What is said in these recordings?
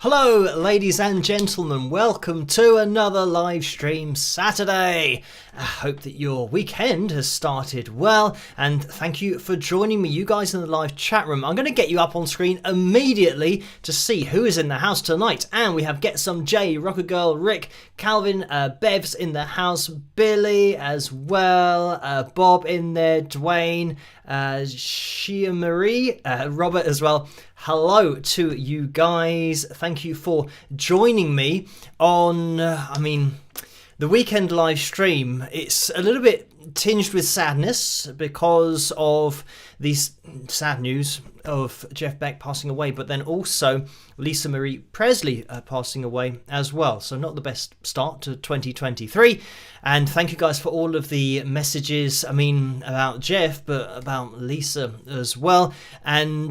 Hello ladies and gentlemen, welcome to another live stream Saturday. I hope that your weekend has started well and thank you for joining me, you guys in the live chat room. I'm going to get you up on screen immediately to see who is in the house tonight, and we have Get Some J, Rocker Girl, Rick, Calvin, Bev's in the house, Billy as well, Bob in there, Dwayne, Shia Marie, Robert as well. Hello to you guys. Thank you for joining me on, the weekend live stream. It's a little bit tinged with sadness because of these sad news of Jeff Beck passing away, but then also Lisa Marie Presley passing away as well. So not the best start to 2023. And thank you guys for all of the messages, about Jeff, but about Lisa as well. And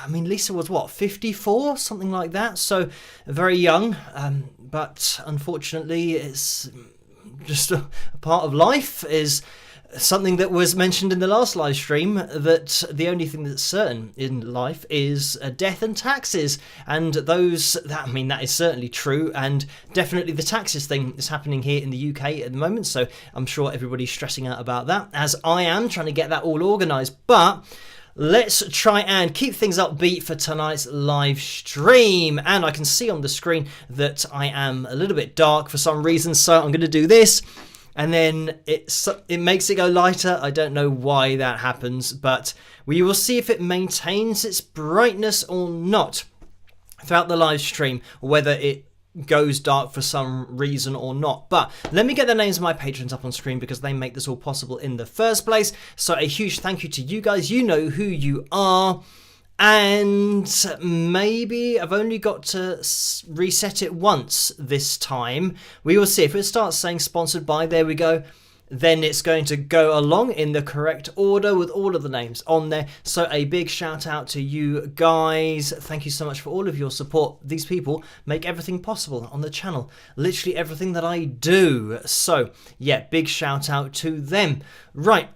Lisa was what, 54, something like that, so very young, but unfortunately it's just a part of life. Is something that was mentioned in the last live stream, that the only thing that's certain in life is death and taxes, and that is certainly true, and definitely the taxes thing is happening here in the UK at the moment, so I'm sure everybody's stressing out about that, as I am trying to get that all organised. But let's try and keep things upbeat for tonight's live stream. And I can see on the screen that I am a little bit dark for some reason, so I'm going to do this. And then it makes it go lighter. I don't know why that happens, but we will see if it maintains its brightness or not throughout the live stream, or whether it goes dark for some reason or not. But let me get the names of my patrons up on screen, because they make this all possible in the first place. So a huge thank you to you guys. You know who you are. And maybe I've only got to reset it once this time. We will see. If it starts saying sponsored by, there we go, then it's going to go along in the correct order with all of the names on there. So a big shout out to you guys. Thank you so much for all of your support. These people make everything possible on the channel, literally everything that I do. So yeah, big shout out to them. Right.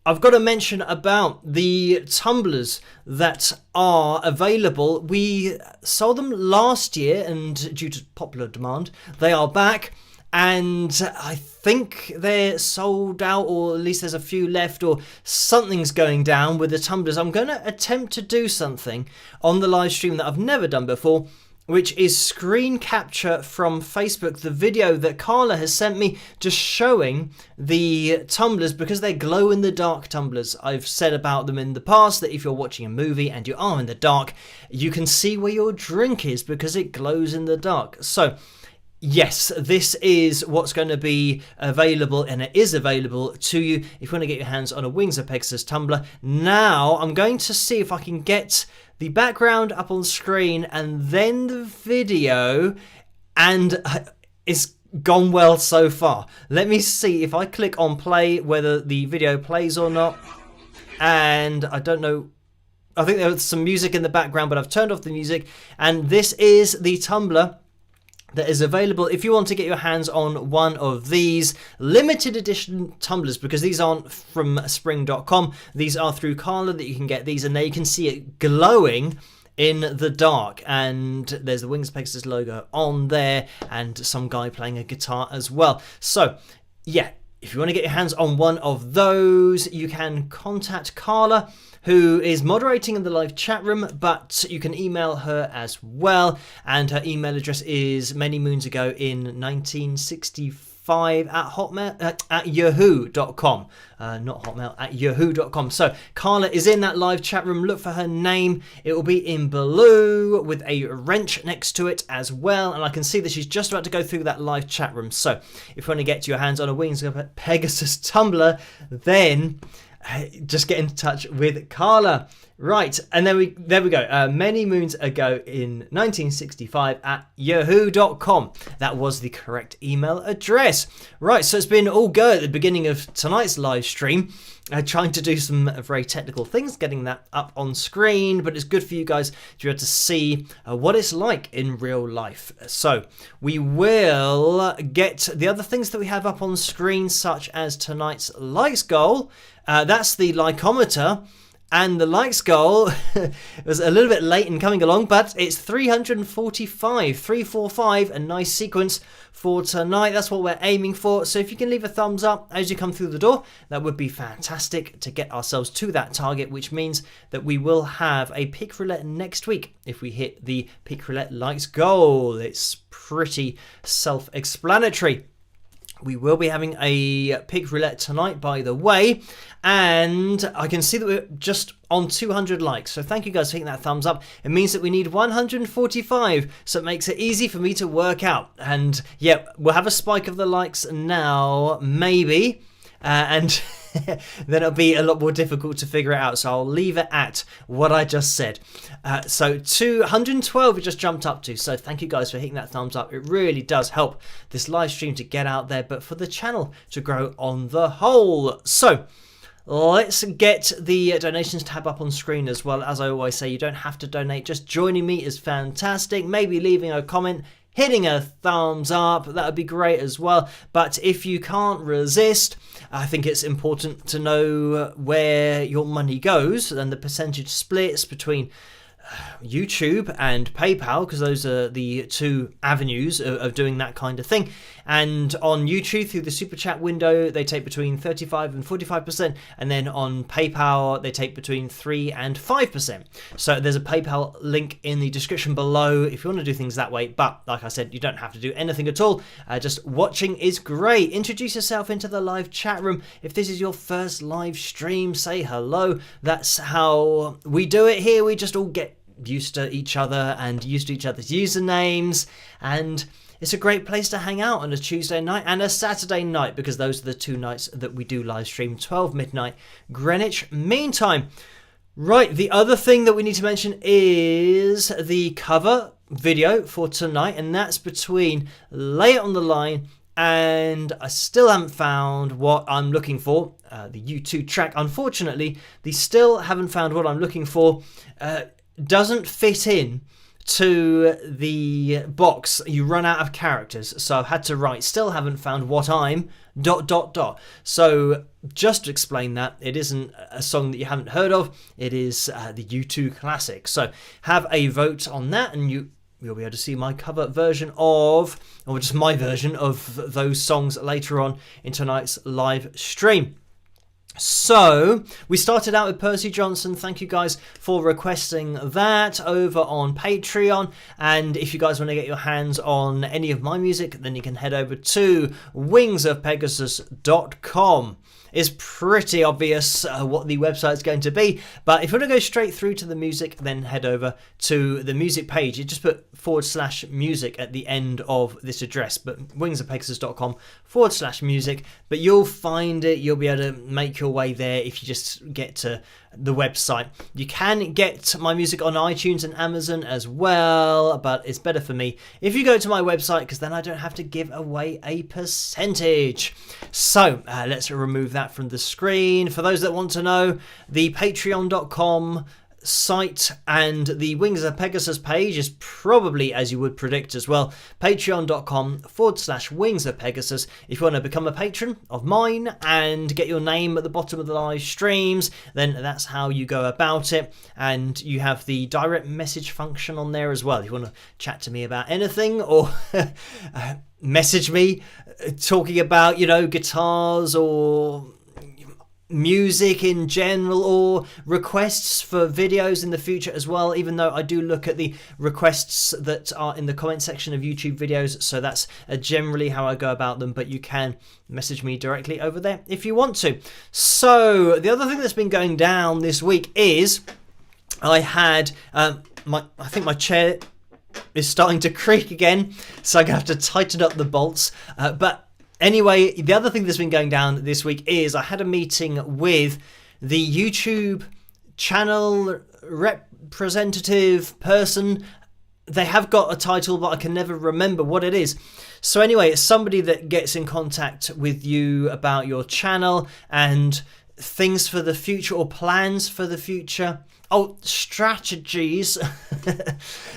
I've got to mention about the tumblers that are available. We sold them last year, and due to popular demand, they are back. And I think they're sold out, or at least there's a few left, or something's going down with the tumblers. I'm going to attempt to do something on the live stream that I've never done before, which is screen capture from Facebook the video that Carla has sent me, just showing the tumblers, because they're glow-in-the-dark tumblers. I've said about them in the past that if you're watching a movie and you are in the dark, you can see where your drink is because it glows in the dark. So yes, this is what's going to be available, and it is available to you if you want to get your hands on a Wings of Pegasus tumbler. Now I'm going to see if I can get the background up on screen and then the video, and it's gone well so far. Let me see if I click on play whether the video plays or not. And I don't know, I think there was some music in the background, but I've turned off the music, and this is the tumbler that is available if you want to get your hands on one of these limited edition tumblers, because these aren't from spring.com. These are through Carla that you can get these, and there you can see it glowing in the dark, and there's the Wings of Pegasus logo on there, and some guy playing a guitar as well. So yeah, if you want to get your hands on one of those, you can contact Carla, who is moderating in the live chat room, but you can email her as well, and her email address is many moons ago in 1965 at yahoo.com. Not Hotmail, at yahoo.com. So Carla is in that live chat room. Look for her name. It will be in blue with a wrench next to it as well, and I can see that she's just about to go through that live chat room. So if you want to get your hands on a Wings of Pegasus tumbler, then just get in touch with Carla. Right, and there we go. Many moons ago in 1965 at yahoo.com. That was the correct email address. Right, so it's been all go at the beginning of tonight's live stream. Trying to do some very technical things, getting that up on screen, but it's good for you guys to be able to see what it's like in real life. So we will get the other things that we have up on screen, such as tonight's likes goal. That's the likeometer. And the likes goal was a little bit late in coming along, but it's 345, 345, a nice sequence for tonight. That's what we're aiming for. So if you can leave a thumbs up as you come through the door, that would be fantastic to get ourselves to that target, which means that we will have a pick roulette next week if we hit the pick roulette likes goal. It's pretty self-explanatory. We will be having a pick roulette tonight, by the way, and I can see that we're just on 200 likes. So thank you guys for hitting that thumbs up. It means that we need 145, so it makes it easy for me to work out. And yeah, we'll have a spike of the likes now, maybe, and then it'll be a lot more difficult to figure it out. So I'll leave it at what I just said. So 212 we just jumped up to. So thank you guys for hitting that thumbs up. It really does help this live stream to get out there, but for the channel to grow on the whole. So let's get the donations tab up on screen as well. As I always say, you don't have to donate. Just joining me is fantastic. Maybe leaving a comment, hitting a thumbs up, that would be great as well. But if you can't resist, I think it's important to know where your money goes and the percentage splits between YouTube and PayPal, because those are the two avenues of doing that kind of thing. And on YouTube, through the super chat window, they take between 35 and 45%, and then on PayPal they take between 3 and 5%. So there's a PayPal link in the description below if you want to do things that way. But like I said, you don't have to do anything at all. Just watching is great. Introduce yourself into the live chat room. If this is your first live stream, say hello. That's how we do it here. We just all get used to each other and used to each other's usernames, and it's a great place to hang out on a Tuesday night and a Saturday night, because those are the two nights that we do live stream, 12 midnight Greenwich Mean Time. Right, the other thing that we need to mention is the cover video for tonight, and that's between Lay It on the Line and I still haven't found what I'm looking for, the U2 track. Unfortunately, the still haven't found what I'm looking for doesn't fit in to the box. You run out of characters, so I've had to write still haven't found what I'm ... So just to explain that, it isn't a song that you haven't heard of, it is the U2 classic. So have a vote on that, and you'll be able to see my cover version of, or just my version of those songs later on in tonight's live stream. So we started out with Percy Johnson. Thank you guys for requesting that over on Patreon, and if you guys want to get your hands on any of my music, then you can head over to wingsofpegasus.com. It's pretty obvious what the website is going to be, but if you want to go straight through to the music, then head over to the music page. You just put /music at the end of this address, but wingsofpegasus.com/music, but you'll find it. You'll be able to make your way there if you just get to the website. You can get my music on iTunes and Amazon as well, but it's better for me if you go to my website, because then I don't have to give away a percentage. So let's remove that from the screen. For those that want to know, the patreon.com site and the Wings of Pegasus page is probably as you would predict as well. Patreon.com/Wings of Pegasus. If you want to become a patron of mine and get your name at the bottom of the live streams, then that's how you go about it. And you have the direct message function on there as well. If you want to chat to me about anything, or message me talking about, guitars or music in general, or requests for videos in the future as well, even though I do look at the requests that are in the comment section of YouTube videos, so that's generally how I go about them, but you can message me directly over there if you want to. So the other thing that's been going down this week is I had I think my chair is starting to creak again, so I'm gonna have to tighten up the bolts, but anyway, the other thing that's been going down this week is I had a meeting with the YouTube channel representative person. They have got a title, but I can never remember what it is. So anyway, it's somebody that gets in contact with you about your channel and things for the future, or plans for the future. Oh, strategies,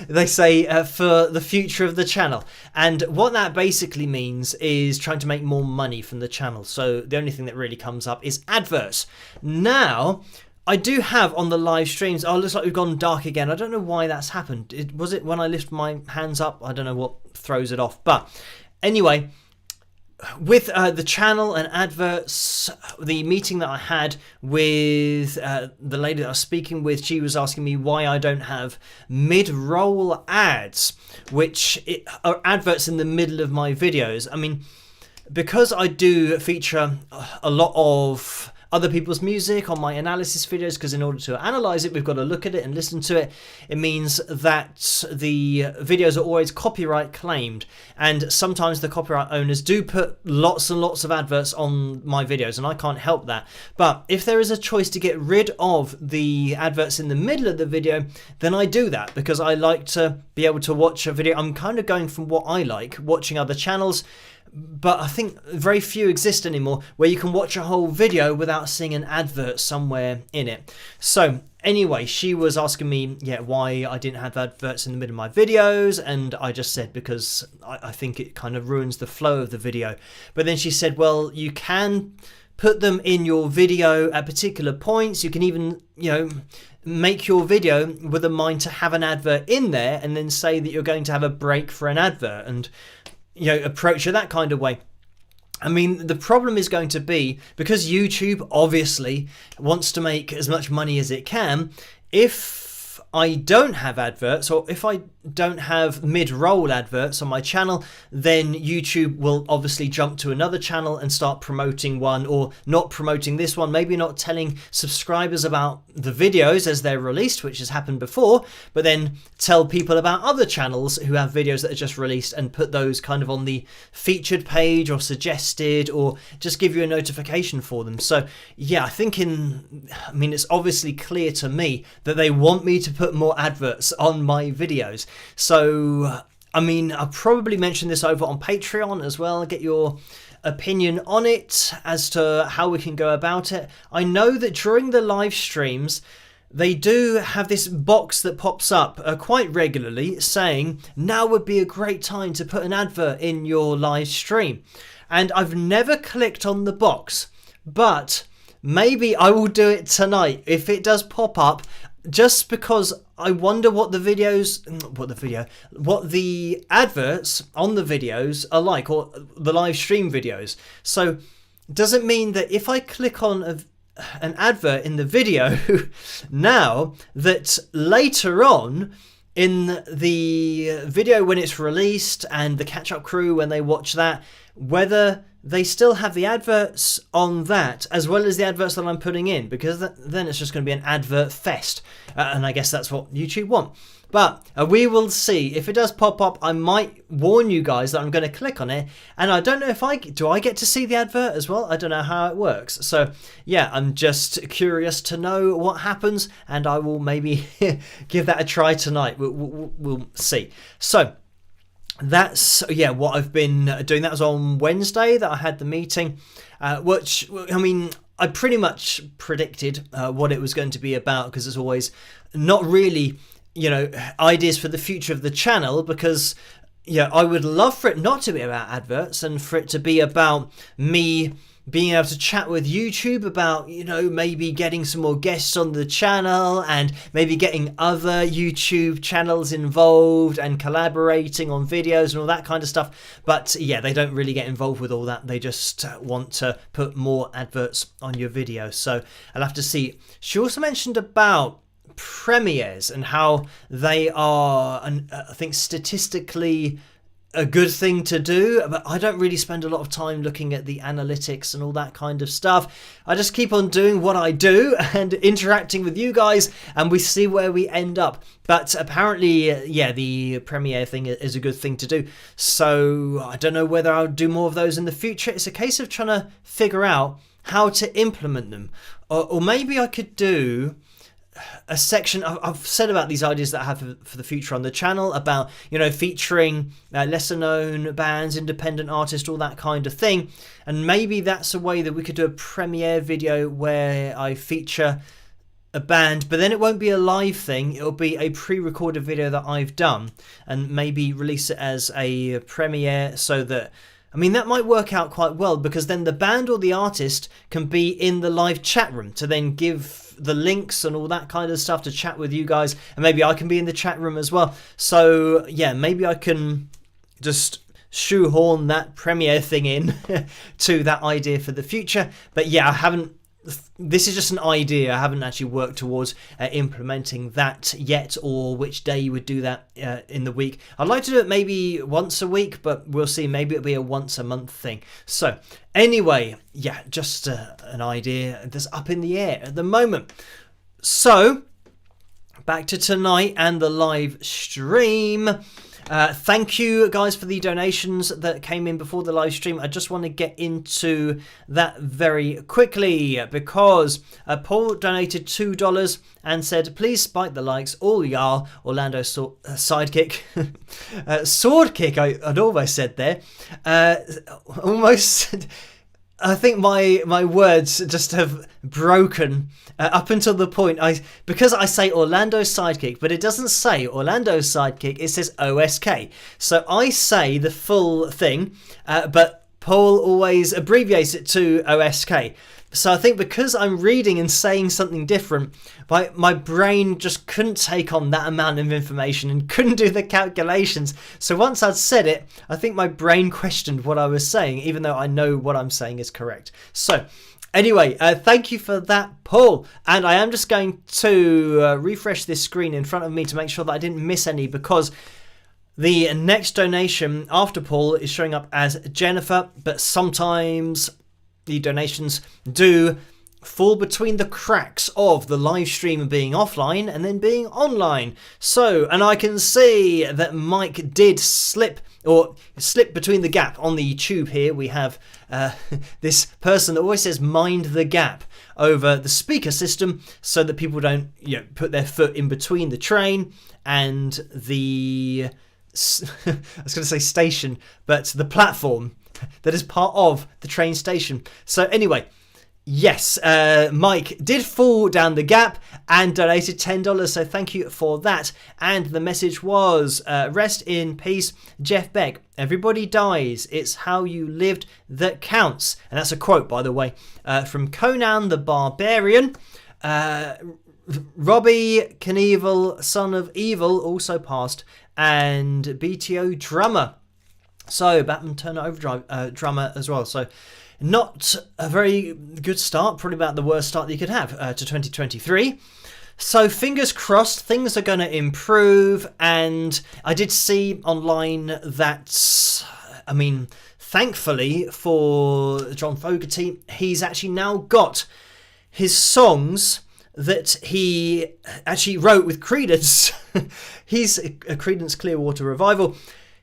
they say, for the future of the channel. And what that basically means is trying to make more money from the channel. So the only thing that really comes up is adverts. Now, I do have on the live streams. Oh, it looks like we've gone dark again. I don't know why that's happened. Was it when I lift my hands up? I don't know what throws it off. But anyway, with the channel and adverts, the meeting that I had with the lady that I was speaking with, she was asking me why I don't have mid-roll ads, which are adverts in the middle of my videos. I mean, because I do feature a lot of other people's music on my analysis videos, because in order to analyze it, we've got to look at it and listen to it. It means that the videos are always copyright claimed, and sometimes the copyright owners do put lots and lots of adverts on my videos, and I can't help that. But if there is a choice to get rid of the adverts in the middle of the video, then I do that, because I like to be able to watch a video. I'm kind of going from what I like, watching other channels, but I think very few exist anymore where you can watch a whole video without seeing an advert somewhere in it. So anyway, she was asking me, why I didn't have adverts in the middle of my videos, and I just said because I think it kind of ruins the flow of the video. But then she said, well, you can put them in your video at particular points. You can even, make your video with a mind to have an advert in there, and then say that you're going to have a break for an advert, and approach it that kind of way. I mean, the problem is going to be, because YouTube obviously wants to make as much money as it can, if I don't have adverts, or if I don't have mid-roll adverts on my channel, then YouTube will obviously jump to another channel and start promoting one, or not promoting this one, maybe not telling subscribers about the videos as they're released, which has happened before, but then tell people about other channels who have videos that are just released and put those kind of on the featured page or suggested, or just give you a notification for them. So yeah, I think it's obviously clear to me that they want me to put more adverts on my videos. So I'll probably mention this over on Patreon as well, get your opinion on it as to how we can go about it. I know that during the live streams they do have this box that pops up quite regularly saying now would be a great time to put an advert in your live stream, and I've never clicked on the box, but maybe I will do it tonight if it does pop up, just because I wonder what the adverts on the videos are like, or the live stream videos. So does it mean that if I click on an advert in the video now, that later on in the video when it's released and the catch-up crew, when they watch that, whether they still have the adverts on that as well as the adverts that I'm putting in, because then it's just going to be an advert fest, and I guess that's what YouTube want. But we will see. If it does pop up, I might warn you guys that I'm going to click on it, and I don't know if I get to see the advert as well. I don't know how it works. So yeah, I'm just curious to know what happens, and I will maybe give that a try tonight. We'll see. So that's what I've been doing. That was on Wednesday that I had the meeting, which I pretty much predicted what it was going to be about, because it's always not really ideas for the future of the channel, because I would love for it not to be about adverts, and for it to be about me being able to chat with YouTube about, maybe getting some more guests on the channel, and maybe getting other YouTube channels involved and collaborating on videos and all that kind of stuff. But yeah, they don't really get involved with all that. They just want to put more adverts on your video. So I'll have to see. She also mentioned about premieres and how they are, I think, statistically a good thing to do, but I don't really spend a lot of time looking at the analytics and all that kind of stuff. I just keep on doing what I do and interacting with you guys, and we see where we end up. But apparently, the premiere thing is a good thing to do. So I don't know whether I'll do more of those in the future. It's a case of trying to figure out how to implement them, or maybe I could do a section. I've said about these ideas that I have for the future on the channel about, featuring lesser known bands, independent artists, all that kind of thing. And maybe that's a way that we could do a premiere video where I feature a band, but then it won't be a live thing. It'll be a pre-recorded video that I've done, and maybe release it as a premiere, so that that might work out quite well, because then the band or the artist can be in the live chat room to then give the links and all that kind of stuff to chat with you guys, and maybe I can be in the chat room as well. So yeah, maybe I can just shoehorn that premiere thing in to that idea for the future. But yeah, I haven't. This is just an idea. I haven't actually worked towards implementing that yet, or which day you would do that in the week. I'd like to do it maybe once a week, but we'll see. Maybe it'll be a once a month thing. So anyway, yeah, just an idea that's up in the air at the moment. So back to tonight and the live stream. Thank you guys for the donations that came in before the live stream. I just want to get into that very quickly because Paul donated $2 and said, please spike the likes, all y'all. Orlando sidekick. Sword kick, I'd almost said there. Almost... I think my words just have broken up until the point because I say Orlando sidekick, but it doesn't say Orlando sidekick, it says OSK. So I say the full thing, but Paul always abbreviates it to OSK. So I think because I'm reading and saying something different, my brain just couldn't take on that amount of information and couldn't do the calculations. So once I'd said it, I think my brain questioned what I was saying, even though I know what I'm saying is correct. So anyway, thank you for that, Paul. And I am just going to refresh this screen in front of me to make sure that I didn't miss any, because the next donation after Paul is showing up as Jennifer, but sometimes the donations do fall between the cracks of the live stream being offline and then being online. So, and I can see that Mike did slip between the gap on the tube here. We have this person that always says mind the gap over the speaker system so that people don't put their foot in between the train and the I was going to say station, but the platform that is part of the train station. So anyway, yes, Mike did fall down the gap and donated $10, so thank you for that. And the message was, rest in peace, Jeff Beck. Everybody dies. It's how you lived that counts. And that's a quote, by the way, from Conan the Barbarian. Robbie Knievel, son of evil, also passed, and BTO drummer. So Batman Turner Overdrive drummer as well. So not a very good start, probably about the worst start that you could have to 2023. So fingers crossed things are going to improve. And I did see online that, thankfully for John Fogerty, he's actually now got his songs that he actually wrote with Creedence. He's a Creedence Clearwater Revival.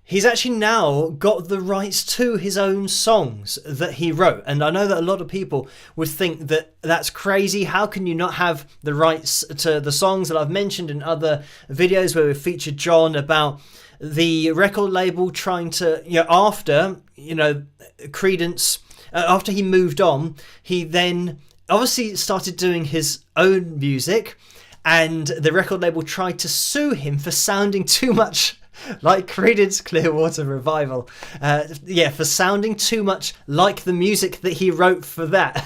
He's actually now got the rights to his own songs that he wrote. And I know that a lot of people would think that that's crazy. How can you not have the rights to the songs that I've mentioned in other videos where we've featured John about the record label trying to, after, Creedence, after he moved on, he then obviously started doing his own music, and the record label tried to sue him for sounding too much like Creedence Clearwater Revival. For sounding too much like the music that he wrote for that.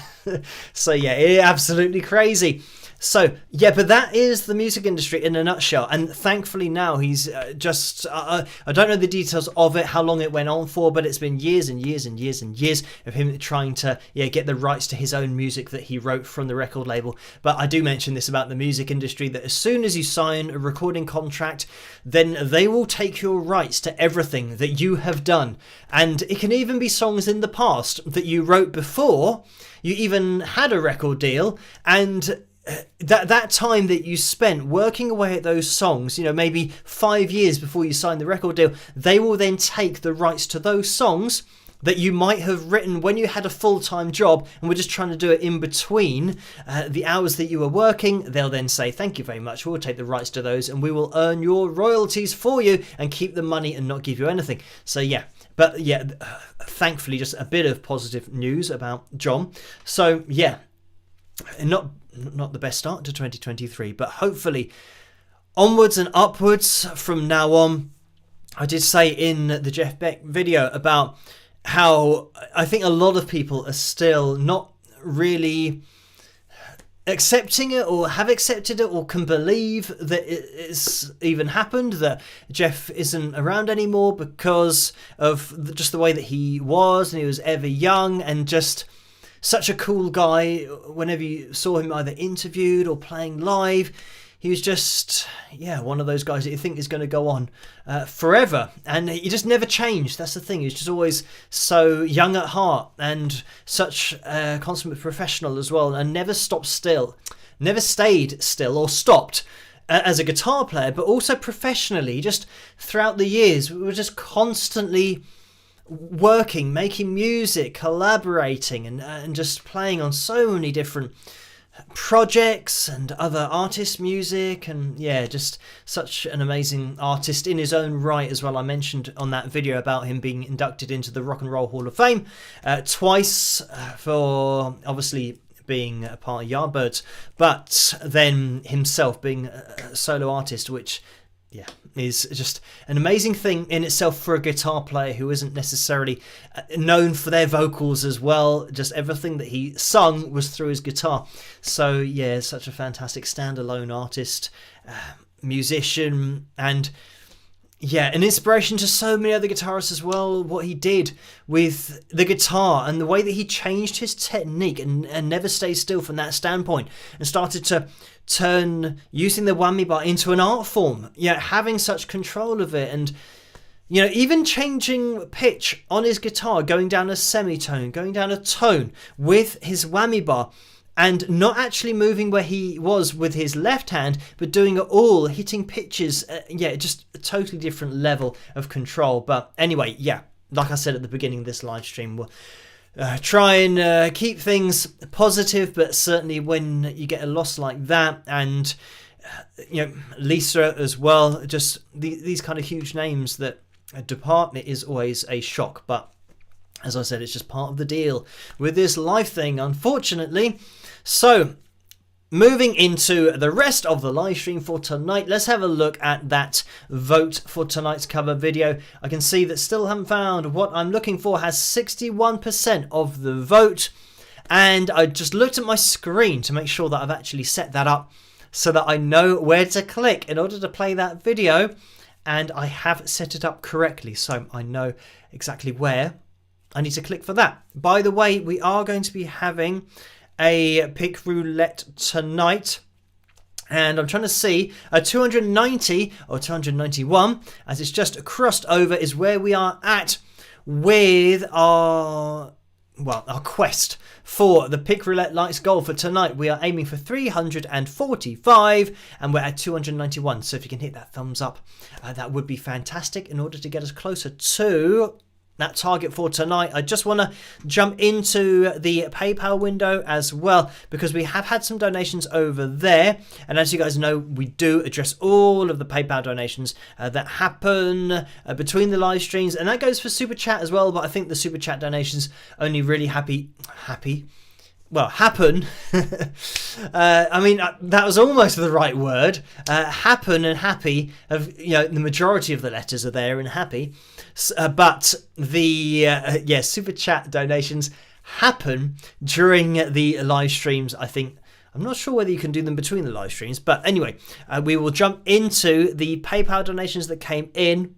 So absolutely crazy. So, but that is the music industry in a nutshell. And thankfully now he's I don't know the details of it, how long it went on for, but it's been years and years and years and years of him trying to get the rights to his own music that he wrote from the record label. But I do mention this about the music industry, that as soon as you sign a recording contract, then they will take your rights to everything that you have done. And it can even be songs in the past that you wrote before you even had a record deal, and that time that you spent working away at those songs, maybe 5 years before you sign the record deal, they will then take the rights to those songs that you might have written when you had a full-time job and were just trying to do it in between the hours that you were working. They'll then say, thank you very much, we'll take the rights to those and we will earn your royalties for you and keep the money and not give you anything. So thankfully just a bit of positive news about John. So not the best start to 2023, but hopefully onwards and upwards from now on. I did say in the Jeff Beck video about how I think a lot of people are still not really accepting it or have accepted it or can believe that it's even happened, that Jeff isn't around anymore because of just the way that he was, and he was ever young and just such a cool guy. Whenever you saw him either interviewed or playing live, he was just, one of those guys that you think is going to go on forever. And he just never changed. That's the thing. He was just always so young at heart and such a consummate professional as well, and never stopped still. Never stayed still or stopped as a guitar player, but also professionally. Just throughout the years, we were just constantly working, making music, collaborating, and just playing on so many different projects and other artists' music, and just such an amazing artist in his own right as well. I mentioned on that video about him being inducted into the Rock and Roll Hall of Fame twice for obviously being a part of Yardbirds, but then himself being a solo artist, which is just an amazing thing in itself for a guitar player who isn't necessarily known for their vocals as well. Just everything that he sung was through his guitar. So such a fantastic standalone artist, musician, and an inspiration to so many other guitarists as well. What he did with the guitar and the way that he changed his technique and never stayed still from that standpoint, and started to turn using the whammy bar into an art form. Having such control of it, and even changing pitch on his guitar, going down a semitone, going down a tone with his whammy bar, and not actually moving where he was with his left hand, but doing it all, hitting pitches. Just a totally different level of control. But anyway, like I said at the beginning of this live stream, we'll try and keep things positive, but certainly when you get a loss like that, and Lisa as well, just these kind of huge names that depart, it is always a shock. But as I said, it's just part of the deal with this live thing, unfortunately. So, moving into the rest of the live stream for tonight, let's have a look at that vote for tonight's cover video. I can see that Still Haven't Found What I'm Looking For has 61% of the vote. And I just looked at my screen to make sure that I've actually set that up so that I know where to click in order to play that video. And I have set it up correctly, so I know exactly where I need to click for that. By the way, we are going to be having a pick roulette tonight, and I'm trying to see 290 or 291, as it's just crossed over, is where we are at with our quest for the pick roulette lights goal for tonight. We are aiming for 345, and we're at 291. So if you can hit that thumbs up, that would be fantastic in order to get us closer to that target for tonight. I just want to jump into the PayPal window as well, because we have had some donations over there, and as you guys know, we do address all of the PayPal donations that happen between the live streams, and that goes for Super Chat as well. But I think the Super Chat donations only really happen I mean, that was almost the right word. Happen and happy, the majority of the letters are there in happy, but the Super Chat donations happen during the live streams. I think, I'm not sure whether you can do them between the live streams, but anyway, we will jump into the PayPal donations that came in,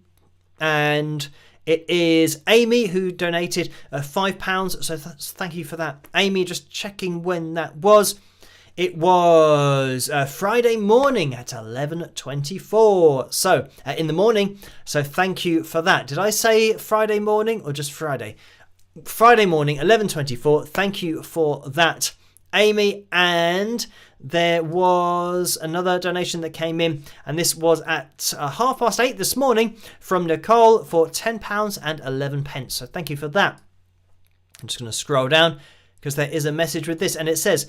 and it is Amy who donated £5, so thank you for that, Amy. Just checking when that was. It was Friday morning at 11:24, so in the morning, so thank you for that. Did I say Friday morning or just Friday? Friday morning, 11:24, thank you for that, Amy. And there was another donation that came in, and this was at 8:30 this morning from Nicole for £10.11. So thank you for that. I'm just going to scroll down because there is a message with this, and it says,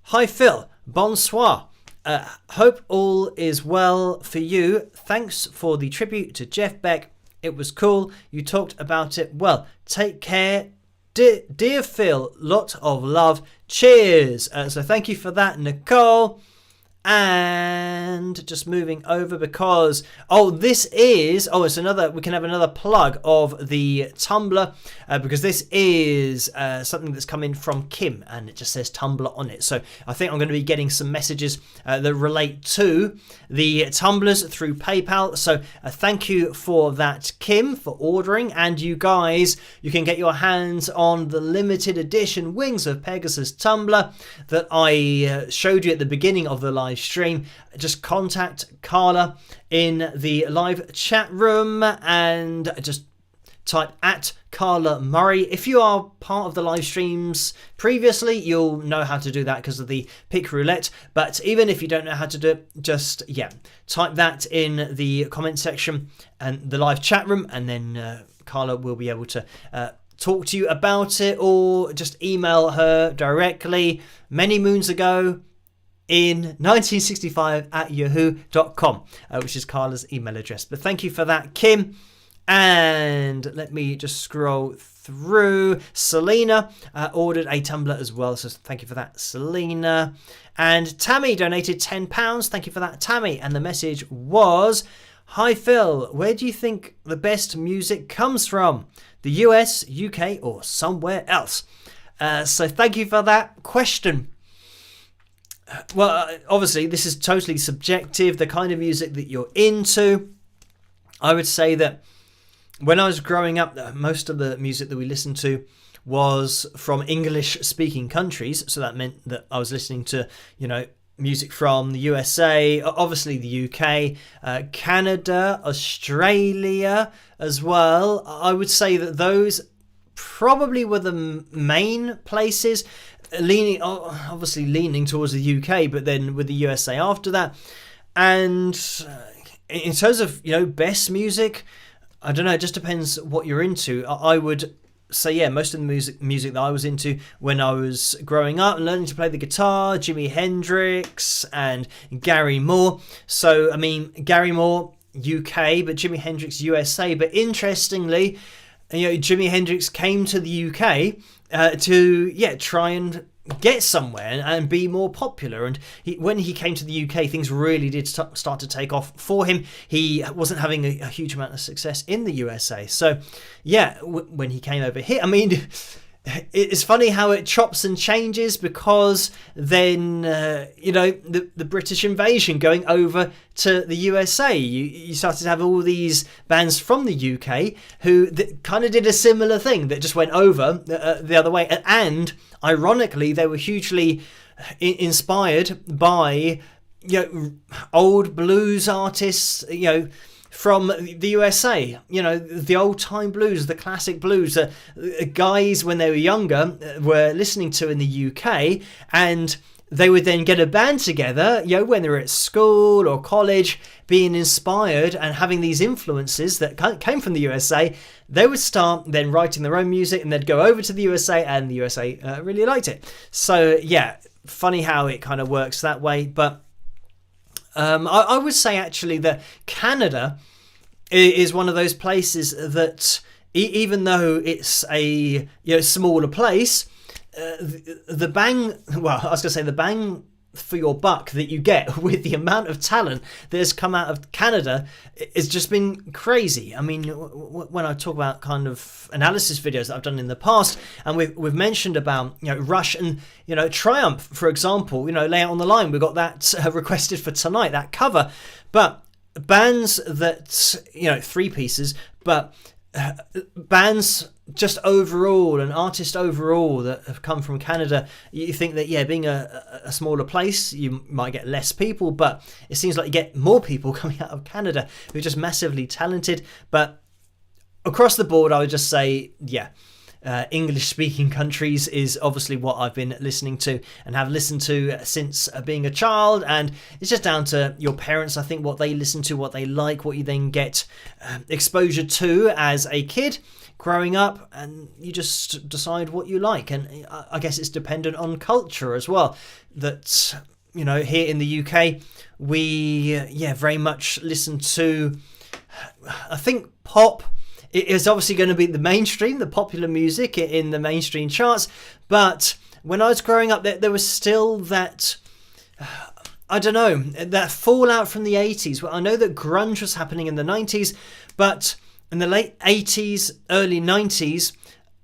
"Hi Phil, bonsoir. Hope all is well for you. Thanks for the tribute to Jeff Beck. It was cool. You talked about it well. Take care. Dear Phil, lot of love. Cheers." So thank you for that, Nicole. And just moving over because it's another, we can have another plug of the Tumblr because this is something that's come in from Kim, and it just says Tumblr on it. So I think I'm going to be getting some messages that relate to the Tumblrs through PayPal. So thank you for that, Kim, for ordering. And you guys, you can get your hands on the limited edition Wings of Pegasus Tumblr that I showed you at the beginning of the live stream. Just contact Carla in the live chat room and just type at Carla Murray. If you are part of the live streams previously, you'll know how to do that because of the pick roulette. But even if you don't know how to do it, just type that in the comment section and the live chat room, and then Carla will be able to talk to you about it, or just email her directly many moons ago in 1965 at yahoo.com, which is Carla's email address. But thank you for that, Kim. And let me just scroll through. Selena ordered a Tumblr as well, so thank you for that, Selena. And Tammy donated £10. Thank you for that, Tammy. And the message was, "Hi Phil, where do you think the best music comes from? The US, UK, or somewhere else?" So thank you for that question. Well, obviously, this is totally subjective, the kind of music that you're into. I would say that when I was growing up, most of the music that we listened to was from English-speaking countries. So that meant that I was listening to, music from the USA, obviously the UK, Canada, Australia as well. I would say that those probably were the main places, obviously leaning towards the UK, but then with the USA after that. And in terms of, best music, I don't know, it just depends what you're into. I would say, most of the music that I was into when I was growing up and learning to play the guitar, Jimi Hendrix and Gary Moore. So, I mean, Gary Moore, UK, but Jimi Hendrix, USA. But interestingly, Jimi Hendrix came to the UK to try and get somewhere and be more popular. And when he came to the UK, things really did start to take off for him. He wasn't having a huge amount of success in the USA. So, when he came over here, I mean, it's funny how it chops and changes, because then, the British invasion going over to the USA, you started to have all these bands from the UK who kind of did a similar thing that just went over the other way. And ironically, they were hugely inspired by, old blues artists, from the USA, the old time blues, the classic blues that guys when they were younger were listening to in the UK, and they would then get a band together, when they were at school or college, being inspired and having these influences that came from the USA. They would start then writing their own music, and they'd go over to the USA, and the USA really liked it. So funny how it kind of works that way. But I would say actually that Canada is one of those places that, even though it's a smaller place, the bang for your buck that you get with the amount of talent that has come out of Canada has just been crazy. I mean, when I talk about kind of analysis videos that I've done in the past, and we've mentioned about Rush and Triumph, for example, Lay It on the Line, we got that requested for tonight, that cover. But bands that 3 pieces, but bands just overall, and artists overall that have come from Canada, you think that being a smaller place, you might get less people, but it seems like you get more people coming out of Canada who are just massively talented. But across the board, I would just say English speaking countries is obviously what I've been listening to and have listened to since being a child, and it's just down to your parents, I think, what they listen to, what they like, what you then get exposure to as a kid growing up, and you just decide what you like. And I guess it's dependent on culture as well, that here in the UK we very much listen to, I think, pop. It is obviously going to be the popular music in the mainstream charts. But when I was growing up, there was still that, I don't know, that fallout from the 80s. Well, I know that grunge was happening in the 90s, but in the late 80s, early 90s,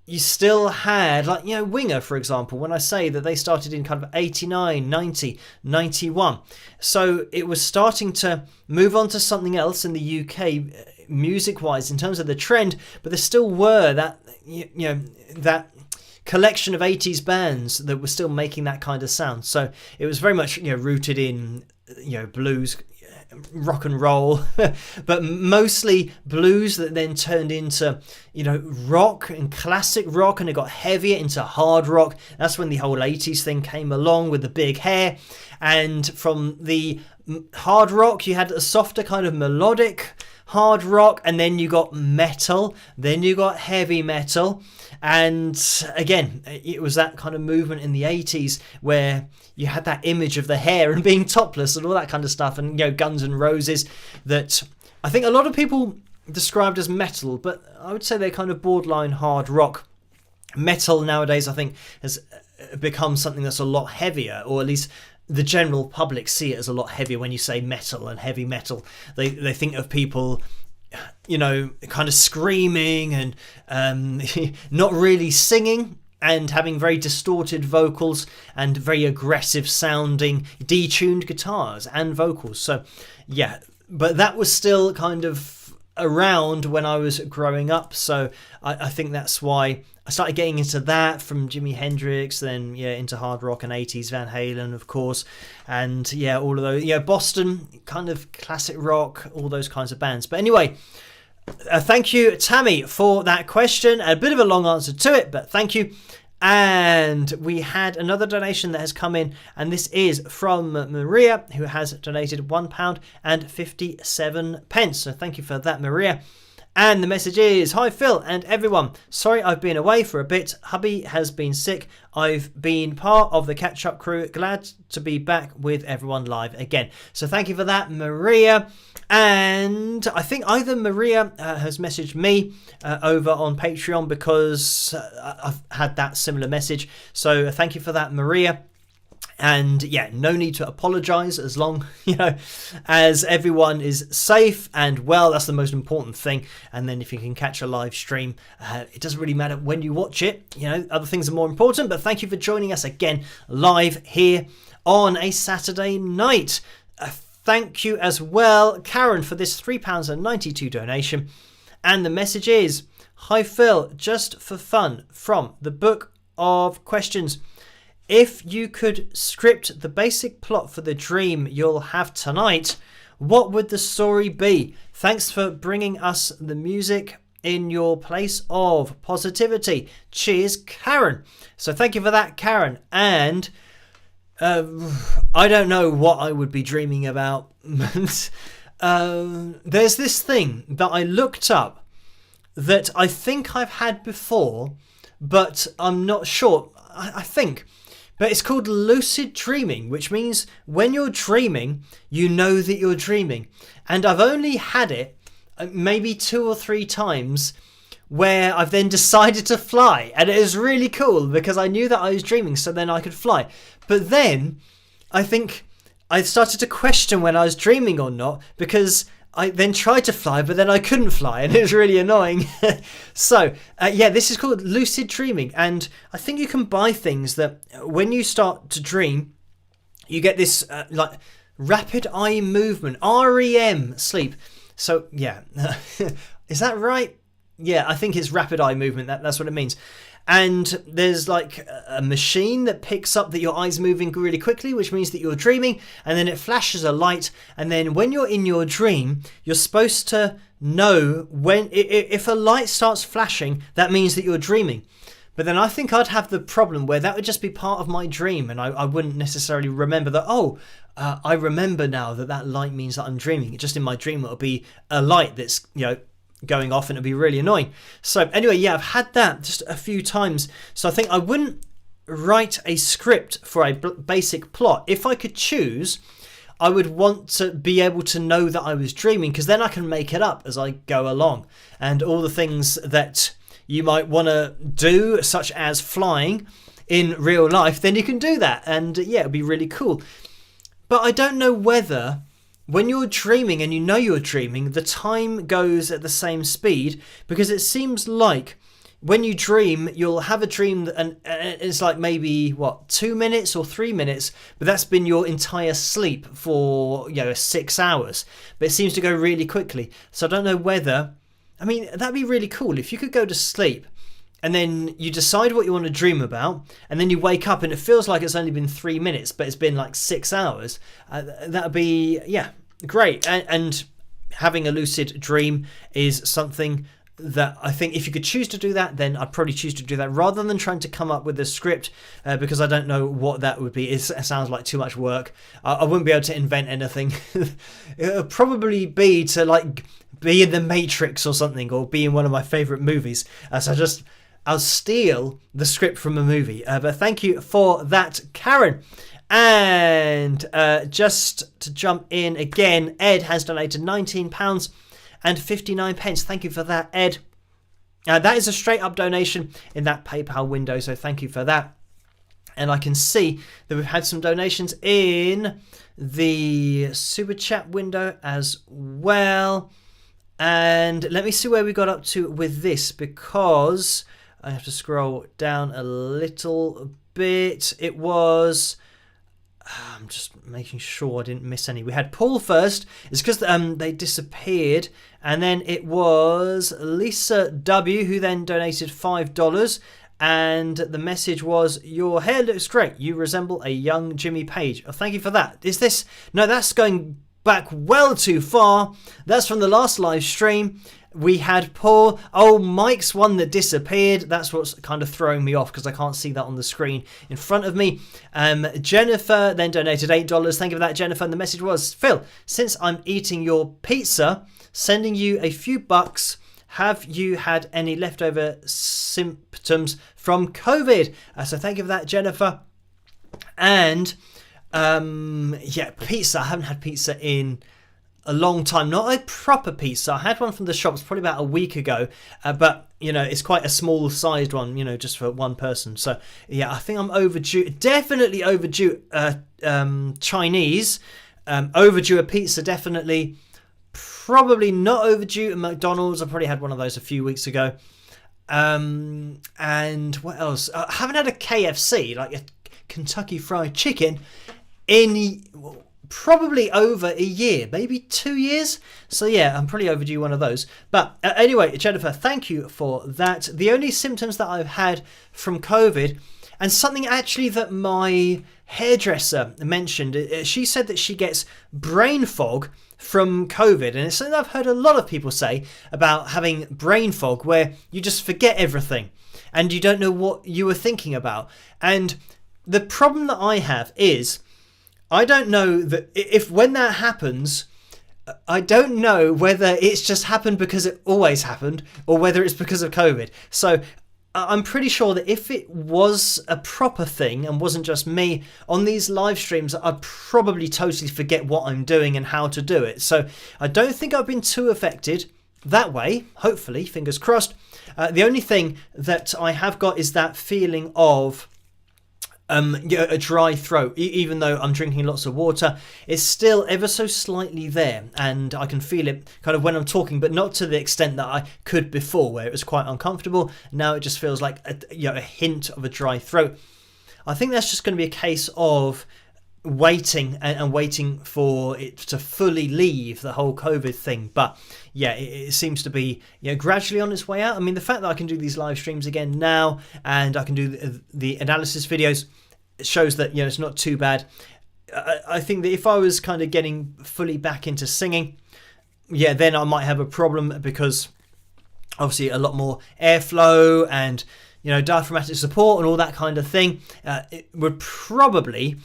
you still had, like, Winger, for example, when I say that they started in kind of 89, 90, 91. So it was starting to move on to something else in the UK, music-wise, in terms of the trend, but there still were that, that collection of 80s bands that were still making that kind of sound. So it was very much, rooted in, blues, rock and roll, but mostly blues that then turned into, rock and classic rock, and it got heavier into hard rock. That's when the whole 80s thing came along with the big hair. And from the hard rock, you had a softer kind of melodic hard rock, and then you got metal, then you got heavy metal. And again, it was that kind of movement in the 80s where you had that image of the hair and being topless and all that kind of stuff, and Guns N' Roses, that I think a lot of people described as metal, but I would say they're kind of borderline hard rock. Metal nowadays, I think, has become something that's a lot heavier, or at least the general public see it as a lot heavier. When you say metal and heavy metal, they think of people, kind of screaming and not really singing, and having very distorted vocals and very aggressive sounding detuned guitars and vocals. So yeah, but that was still kind of around when I was growing up. So I think that's why I started getting into that, from Jimi Hendrix, then into hard rock and 80s Van Halen, of course, and all of those, Boston kind of classic rock, all those kinds of bands. But anyway, thank you, Tammy, for that question. A bit of a long answer to it, but thank you. And we had another donation that has come in, and this is from Maria, who has donated £1.57. So thank you for that, Maria. And the message is, "Hi Phil and everyone, sorry I've been away for a bit. Hubby has been sick. I've been part of the catch-up crew. Glad to be back with everyone live again." So thank you for that, Maria. And I think either Maria has messaged me over on Patreon, because I've had that similar message. So thank you for that, Maria. And no need to apologise, as long as everyone is safe and well. That's the most important thing. And then if you can catch a live stream, it doesn't really matter when you watch it. Other things are more important. But thank you for joining us again live here on a Saturday night. Thank you as well, Karen, for this £3.92 donation. And the message is, "Hi Phil, just for fun, from the book of questions. If you could script the basic plot for the dream you'll have tonight, what would the story be? Thanks for bringing us the music in your place of positivity. Cheers, Karen." So thank you for that, Karen. And I don't know what I would be dreaming about. There's this thing that I looked up that I think I've had before, but I'm not sure. I think. But it's called lucid dreaming, which means when you're dreaming, you know that you're dreaming. And I've only had it maybe 2 or 3 times where I've then decided to fly. And it is really cool, because I knew that I was dreaming, so then I could fly. But then I think I started to question when I was dreaming or not, because I then tried to fly, but then I couldn't fly, and it was really annoying. So, this is called lucid dreaming. And I think you can buy things that when you start to dream, you get this rapid eye movement, REM sleep. So, is that right? Yeah, I think it's rapid eye movement. That's what it means. And there's like a machine that picks up that your eye's moving really quickly, which means that you're dreaming, and then it flashes a light. And then when you're in your dream, you're supposed to know if a light starts flashing, that means that you're dreaming. But then I think I'd have the problem where that would just be part of my dream, and I wouldn't necessarily remember that, I remember now that light means that I'm dreaming. Just in my dream, it'll be a light that's, going off, and it'll be really annoying. So anyway, I've had that just a few times. So I think I wouldn't write a script for a basic plot. If I could choose, I would want to be able to know that I was dreaming, because then I can make it up as I go along. And all the things that you might want to do, such as flying in real life, then you can do that. And it'd be really cool. But I don't know whether when you're dreaming and you know you're dreaming, the time goes at the same speed, because it seems like when you dream, you'll have a dream and it's like maybe 2 minutes or 3 minutes, but that's been your entire sleep for 6 hours. But it seems to go really quickly. So I don't know whether, I mean, that'd be really cool if you could go to sleep and then you decide what you want to dream about, and then you wake up and it feels like it's only been 3 minutes, but it's been like 6 hours. That'd be, great. And having a lucid dream is something that I think if you could choose to do that, then I'd probably choose to do that rather than trying to come up with a script, because I don't know what that would be. It sounds like too much work. I wouldn't be able to invent anything. It would probably be to like be in the Matrix or something, or be in one of my favourite movies. I'll steal the script from a movie. But thank you for that, Karen. And just to jump in again, Ed has donated £19.59. Thank you for that, Ed. That is a straight up donation in that PayPal window, so thank you for that. And I can see that we've had some donations in the Super Chat window as well. And let me see where we got up to with this, because I have to scroll down a little bit. It was... I'm just making sure I didn't miss any. We had Paul first. It's because they disappeared. And then it was Lisa W, who then donated $5. And the message was, your hair looks great. You resemble a young Jimmy Page. Oh, thank you for that. Is this... No, that's going back well too far. That's from the last live stream. We had Paul. Oh, Mike's one that disappeared. That's what's kind of throwing me off, because I can't see that on the screen in front of me. Jennifer then donated $8. Thank you for that, Jennifer. And the message was, Phil, since I'm eating your pizza, sending you a few bucks. Have you had any leftover symptoms from COVID? So thank you for that, Jennifer. And pizza. I haven't had pizza in a long time. Not a proper pizza. I had one from the shops probably about a week ago, but it's quite a small sized one, just for one person. So I think I'm overdue. Definitely overdue Chinese. Overdue a pizza, definitely. Probably not overdue at McDonald's. I probably had one of those a few weeks ago. And what else? I haven't had a KFC, like a Kentucky Fried Chicken, in probably over a year, maybe 2 years. So I'm probably overdue one of those. But anyway, Jennifer, thank you for that. The only symptoms that I've had from COVID, and something actually that my hairdresser mentioned, she said that she gets brain fog from COVID, and it's something I've heard a lot of people say about having brain fog, where you just forget everything and you don't know what you were thinking about. And the problem that I have is, I don't know that if when that happens, I don't know whether it's just happened because it always happened, or whether it's because of COVID. So I'm pretty sure that if it was a proper thing and wasn't just me on these live streams, I'd probably totally forget what I'm doing and how to do it. So I don't think I've been too affected that way, hopefully, fingers crossed. The only thing that I have got is that feeling of a dry throat. Even though I'm drinking lots of water, it's still ever so slightly there, and I can feel it kind of when I'm talking, but not to the extent that I could before, where it was quite uncomfortable. Now it just feels like a hint of a dry throat. I think that's just going to be a case of waiting and waiting for it to fully leave, the whole COVID thing. But it seems to be gradually on its way out. I mean, the fact that I can do these live streams again now, and I can do the analysis videos, it shows that it's not too bad. I think that if I was kind of getting fully back into singing, then I might have a problem, because obviously a lot more airflow and diaphragmatic support and all that kind of thing. It would probably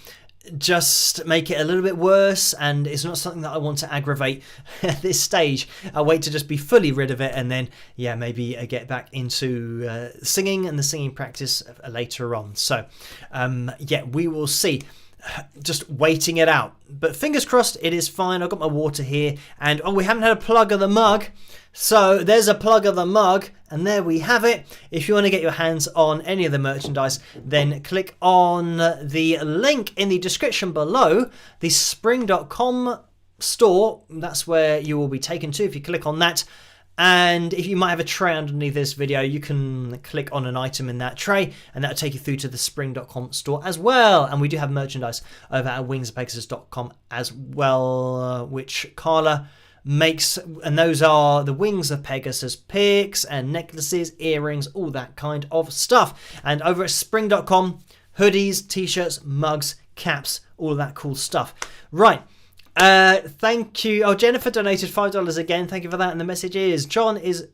just make it a little bit worse, and it's not something that I want to aggravate at this stage. I'll wait to just be fully rid of it, and then maybe get back into singing and the singing practice later on. So we will see. just waiting it out. But fingers crossed, it is fine. I've got my water here, and we haven't had a plug of the mug. So there's a plug of the mug, and there we have it. If you want to get your hands on any of the merchandise, then click on the link in the description below, the spring.com store. That's where you will be taken to if you click on that. And if you might have a tray underneath this video, you can click on an item in that tray, and that'll take you through to the spring.com store as well. And we do have merchandise over at wingsofpegasus.com as well, which Carla makes, and those are the Wings of Pegasus picks and necklaces, earrings, all that kind of stuff. And over at spring.com, hoodies, t-shirts, mugs, caps, all of that cool stuff. Right. Thank you. Oh, Jennifer donated $5 again. Thank you for that. And the message is, John is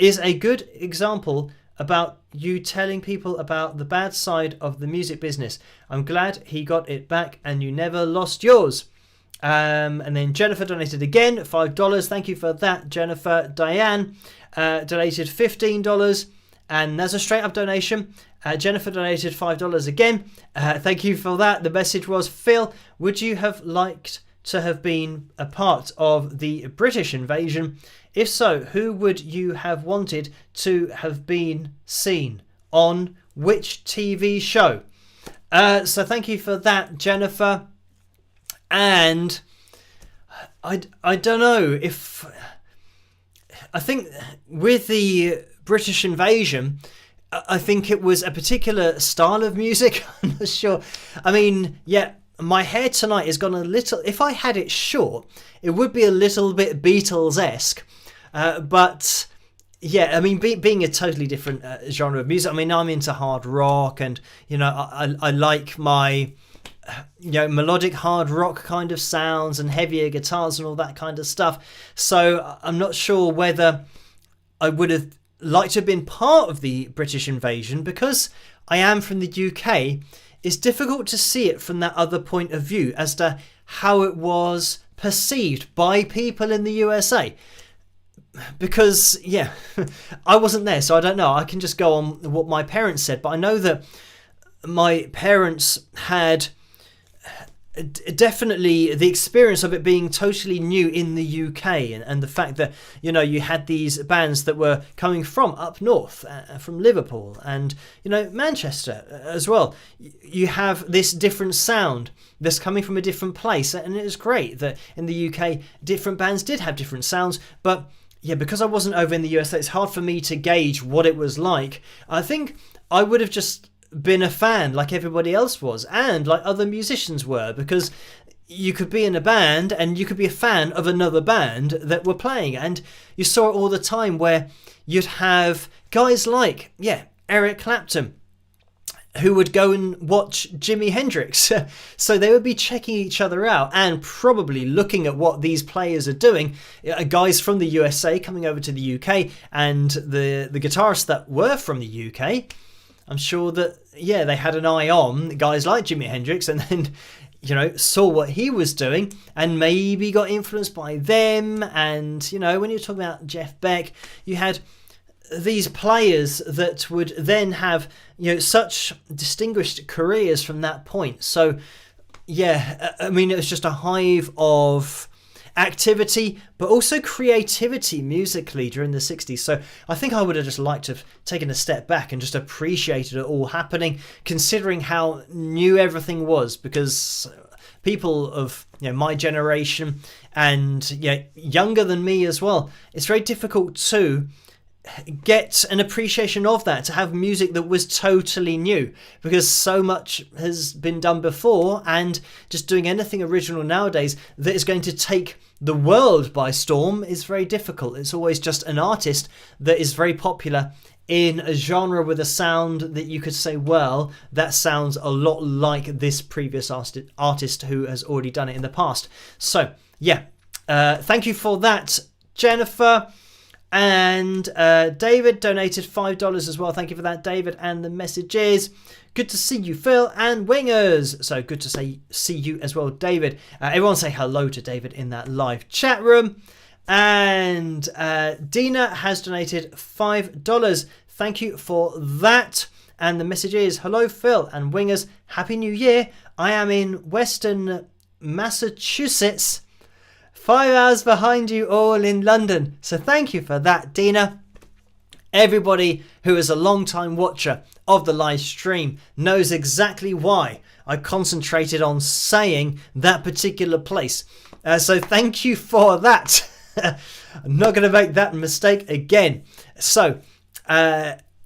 a good example about you telling people about the bad side of the music business. I'm glad he got it back and you never lost yours. And then Jennifer donated again, $5. Thank you for that, Jennifer. Diane donated $15. And that's a straight up donation. Jennifer donated $5 again. Thank you for that. The message was, Phil, would you have liked to have been a part of the British invasion? If so, who would you have wanted to have been seen on which TV show? So thank you for that, Jennifer. And I don't know if... I think with the British invasion, I think it was a particular style of music. I'm not sure. I mean, yeah, my hair tonight has gone a little... If I had it short, it would be a little bit Beatles-esque. But, yeah, I mean, being a totally different genre of music. I mean, I'm into hard rock and, you know, I like my... melodic hard rock kind of sounds and heavier guitars and all that kind of stuff. So I'm not sure whether I would have liked to have been part of the British invasion. Because I am from the UK, it's difficult to see it from that other point of view as to how it was perceived by people in the USA. Because, yeah, I wasn't there, so I don't know. I can just go on what my parents said. But I know that my parents had... definitely the experience of it being totally new in the UK, and the fact that, you know, you had these bands that were coming from up north, from Liverpool and, you know, Manchester as well. You have this different sound that's coming from a different place, and it was great that in the UK different bands did have different sounds. But yeah, because I wasn't over in the USA, it's hard for me to gauge what it was like. I think I would have just been a fan like everybody else was, and like other musicians were, because you could be in a band and you could be a fan of another band that were playing, and you saw it all the time where you'd have guys like, yeah, Eric Clapton, who would go and watch Jimi Hendrix. So they would be checking each other out and probably looking at what these players are doing. Guys from the USA coming over to the UK, and the guitarists that were from the UK, I'm sure that, yeah, they had an eye on guys like Jimi Hendrix, and then, you know, saw what he was doing and maybe got influenced by them. And, you know, when you're talking about Jeff Beck, you had these players that would then have, you know, such distinguished careers from that point. So, yeah, I mean, it was just a hive of activity, but also creativity musically during the 60s. So I think I would have just liked to have taken a step back and just appreciated it all happening, considering how new everything was. Because people of, you know, my generation and, yeah, younger than me as well, it's very difficult to get an appreciation of that, to have music that was totally new, because so much has been done before, and just doing anything original nowadays that is going to take the world by storm is very difficult. It's always just an artist that is very popular in a genre with a sound that you could say, well, that sounds a lot like this previous artist who has already done it in the past. So yeah, thank you for that, Jennifer. And David donated $5 as well. Thank you for that, David. And the message is, good to see you, Phil and Wingers. So good to see you as well, David. Everyone say hello to David in that live chat room. And Dina has donated $5. Thank you for that. And the message is, hello Phil and Wingers, Happy New Year. I am in Western Massachusetts, 5 hours behind you all in London. So thank you for that, Dina. Everybody who is a long-time watcher of the live stream knows exactly why I concentrated on saying that particular place. So thank you for that. I'm not going to make that mistake again. So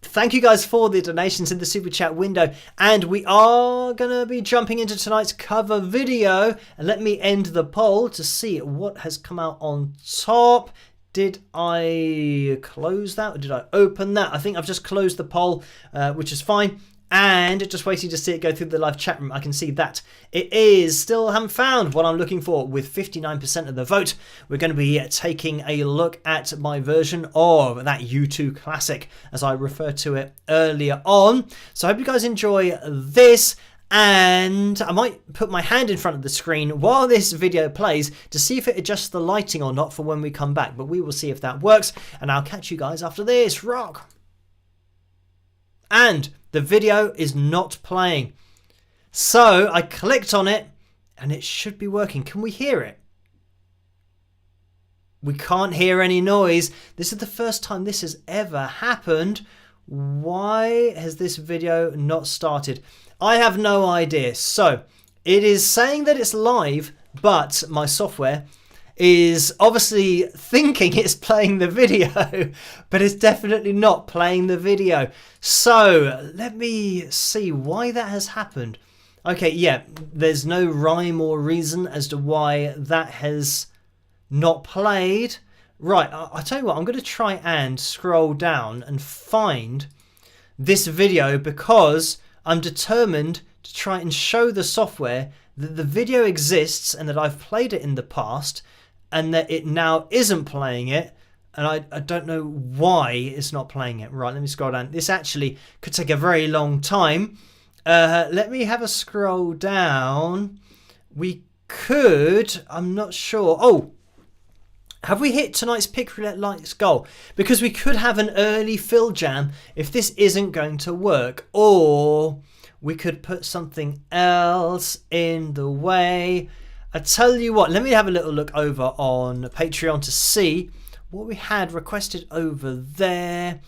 thank you guys for the donations in the super chat window. And we are going to be jumping into tonight's cover video. And let me end the poll to see what has come out on top. Did I close that or did I open that? I think I've just closed the poll, which is fine. And just waiting to see it go through the live chat room. I can see that it is still haven't found what I'm looking for with 59% of the vote. We're going to be taking a look at my version of that U2 classic, as I referred to it earlier on. So I hope you guys enjoy this. And I might put my hand in front of the screen while this video plays to see if it adjusts the lighting or not for when we come back. But we will see if that works. And I'll catch you guys after this. Rock! And the video is not playing. So I clicked on it and it should be working. Can we hear it? We can't hear any noise. This is the first time this has ever happened. Why has this video not started? I have no idea. So it is saying that it's live, but my software is obviously thinking it's playing the video, but it's definitely not playing the video. So let me see why that has happened. Okay, yeah, there's no rhyme or reason as to why that has not played. Right, I'll tell you what, I'm going to try and scroll down and find this video because I'm determined to try and show the software that the video exists and that I've played it in the past and that it now isn't playing it. And I don't know why it's not playing it. Right, let me scroll down. This actually could take a very long time. Let me have a scroll down. We could, I'm not sure. Oh, have we hit tonight's Pick Roulette Lights goal? Because we could have an early fill jam if this isn't going to work. Or we could put something else in the way. I tell you what, let me have a little look over on Patreon to see what we had requested over there.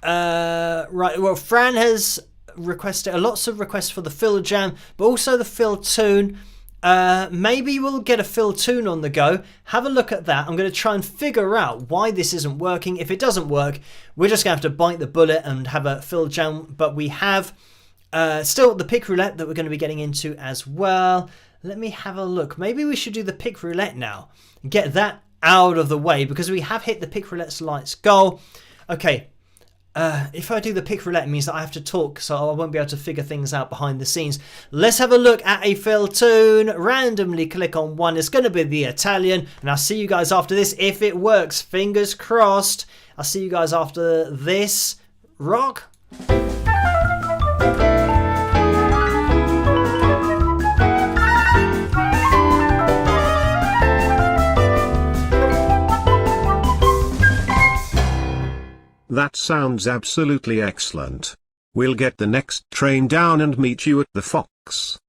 Right, well, Fran has requested lots of requests for the fill jam, but also the fill tune. Maybe we'll get a fill tune on the go. Have a look at that. I'm going to try and figure out why this isn't working. If it doesn't work, we're just going to have to bite the bullet and have a fill jam. But we have still the Pick Roulette that we're going to be getting into as well. Let me have a look. Maybe we should do the Pick Roulette now. Get that out of the way because we have hit the Pick Roulette Lights goal. Okay. If I do the Pick Roulette, it means that I have to talk, so I won't be able to figure things out behind the scenes. Let's have a look at a fill tune. Randomly click on one. It's going to be the Italian, and I'll see you guys after this if it works. Fingers crossed. I'll see you guys after this. Rock. That sounds absolutely excellent. We'll get the next train down and meet you at the Fox.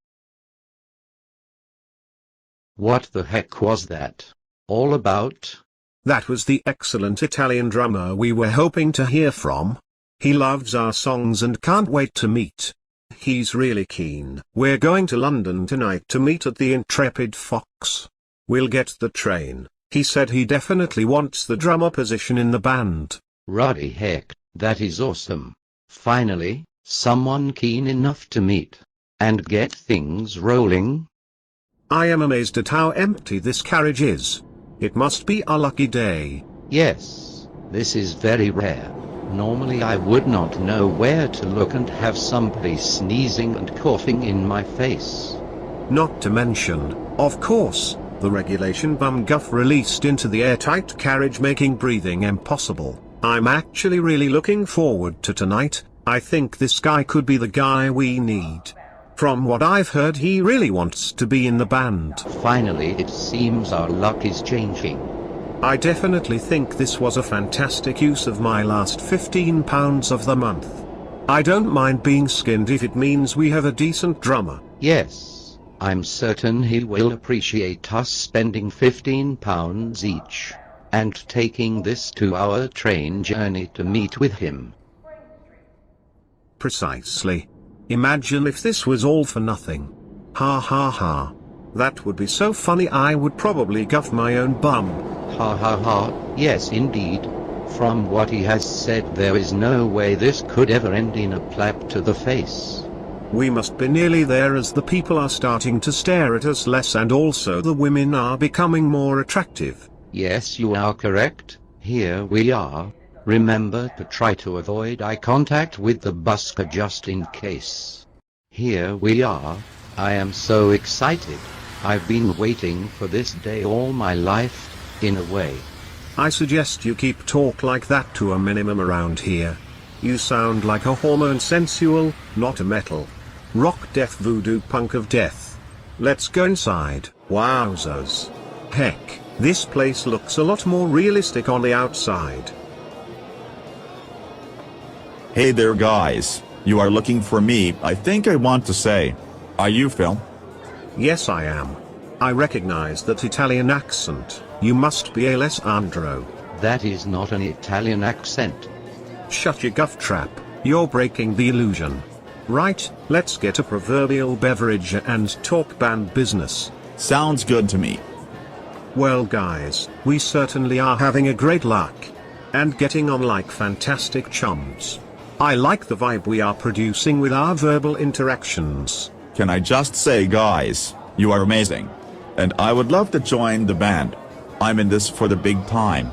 What the heck was that all about? That was the excellent Italian drummer we were hoping to hear from. He loves our songs and can't wait to meet. He's really keen. We're going to London tonight to meet at the Intrepid Fox. We'll get the train. He said he definitely wants the drummer position in the band. Ruddy heck, that is awesome. Finally, someone keen enough to meet and get things rolling. I am amazed at how empty this carriage is. It must be a lucky day. Yes, this is very rare. Normally I would not know where to look and have somebody sneezing and coughing in my face. Not to mention, of course, the regulation bum guff released into the airtight carriage making breathing impossible. I'm actually really looking forward to tonight. I think this guy could be the guy we need. From what I've heard, he really wants to be in the band. Finally, it seems our luck is changing. I definitely think this was a fantastic use of my last £15 of the month. I don't mind being skinned if it means we have a decent drummer. Yes, I'm certain he will appreciate us spending £15 each and taking this 2-hour train journey to meet with him. Precisely. Imagine if this was all for nothing. Ha ha ha. That would be so funny, I would probably guff my own bum. Ha ha ha, yes indeed. From what he has said, there is no way this could ever end in a slap to the face. We must be nearly there, as the people are starting to stare at us less and also the women are becoming more attractive. Yes, you are correct. Here we are. Remember to try to avoid eye contact with the busker just in case. Here we are. I am so excited. I've been waiting for this day all my life, in a way. I suggest you keep talk like that to a minimum around here. You sound like a hormone sensual, not a metal rock death voodoo punk of death. Let's go inside. Wowzers. Heck, this place looks a lot more realistic on the outside. Hey there guys, you are looking for me. I think I want to say, are you Phil? Yes, I am. I recognize that Italian accent. You must be Alessandro. That is not an Italian accent. Shut your guff trap, you're breaking the illusion. Right, let's get a proverbial beverage and talk band business. Sounds good to me. Well guys, we certainly are having a great luck. And getting on like fantastic chums. I like the vibe we are producing with our verbal interactions. Can I just say guys, you are amazing. And I would love to join the band. I'm in this for the big time.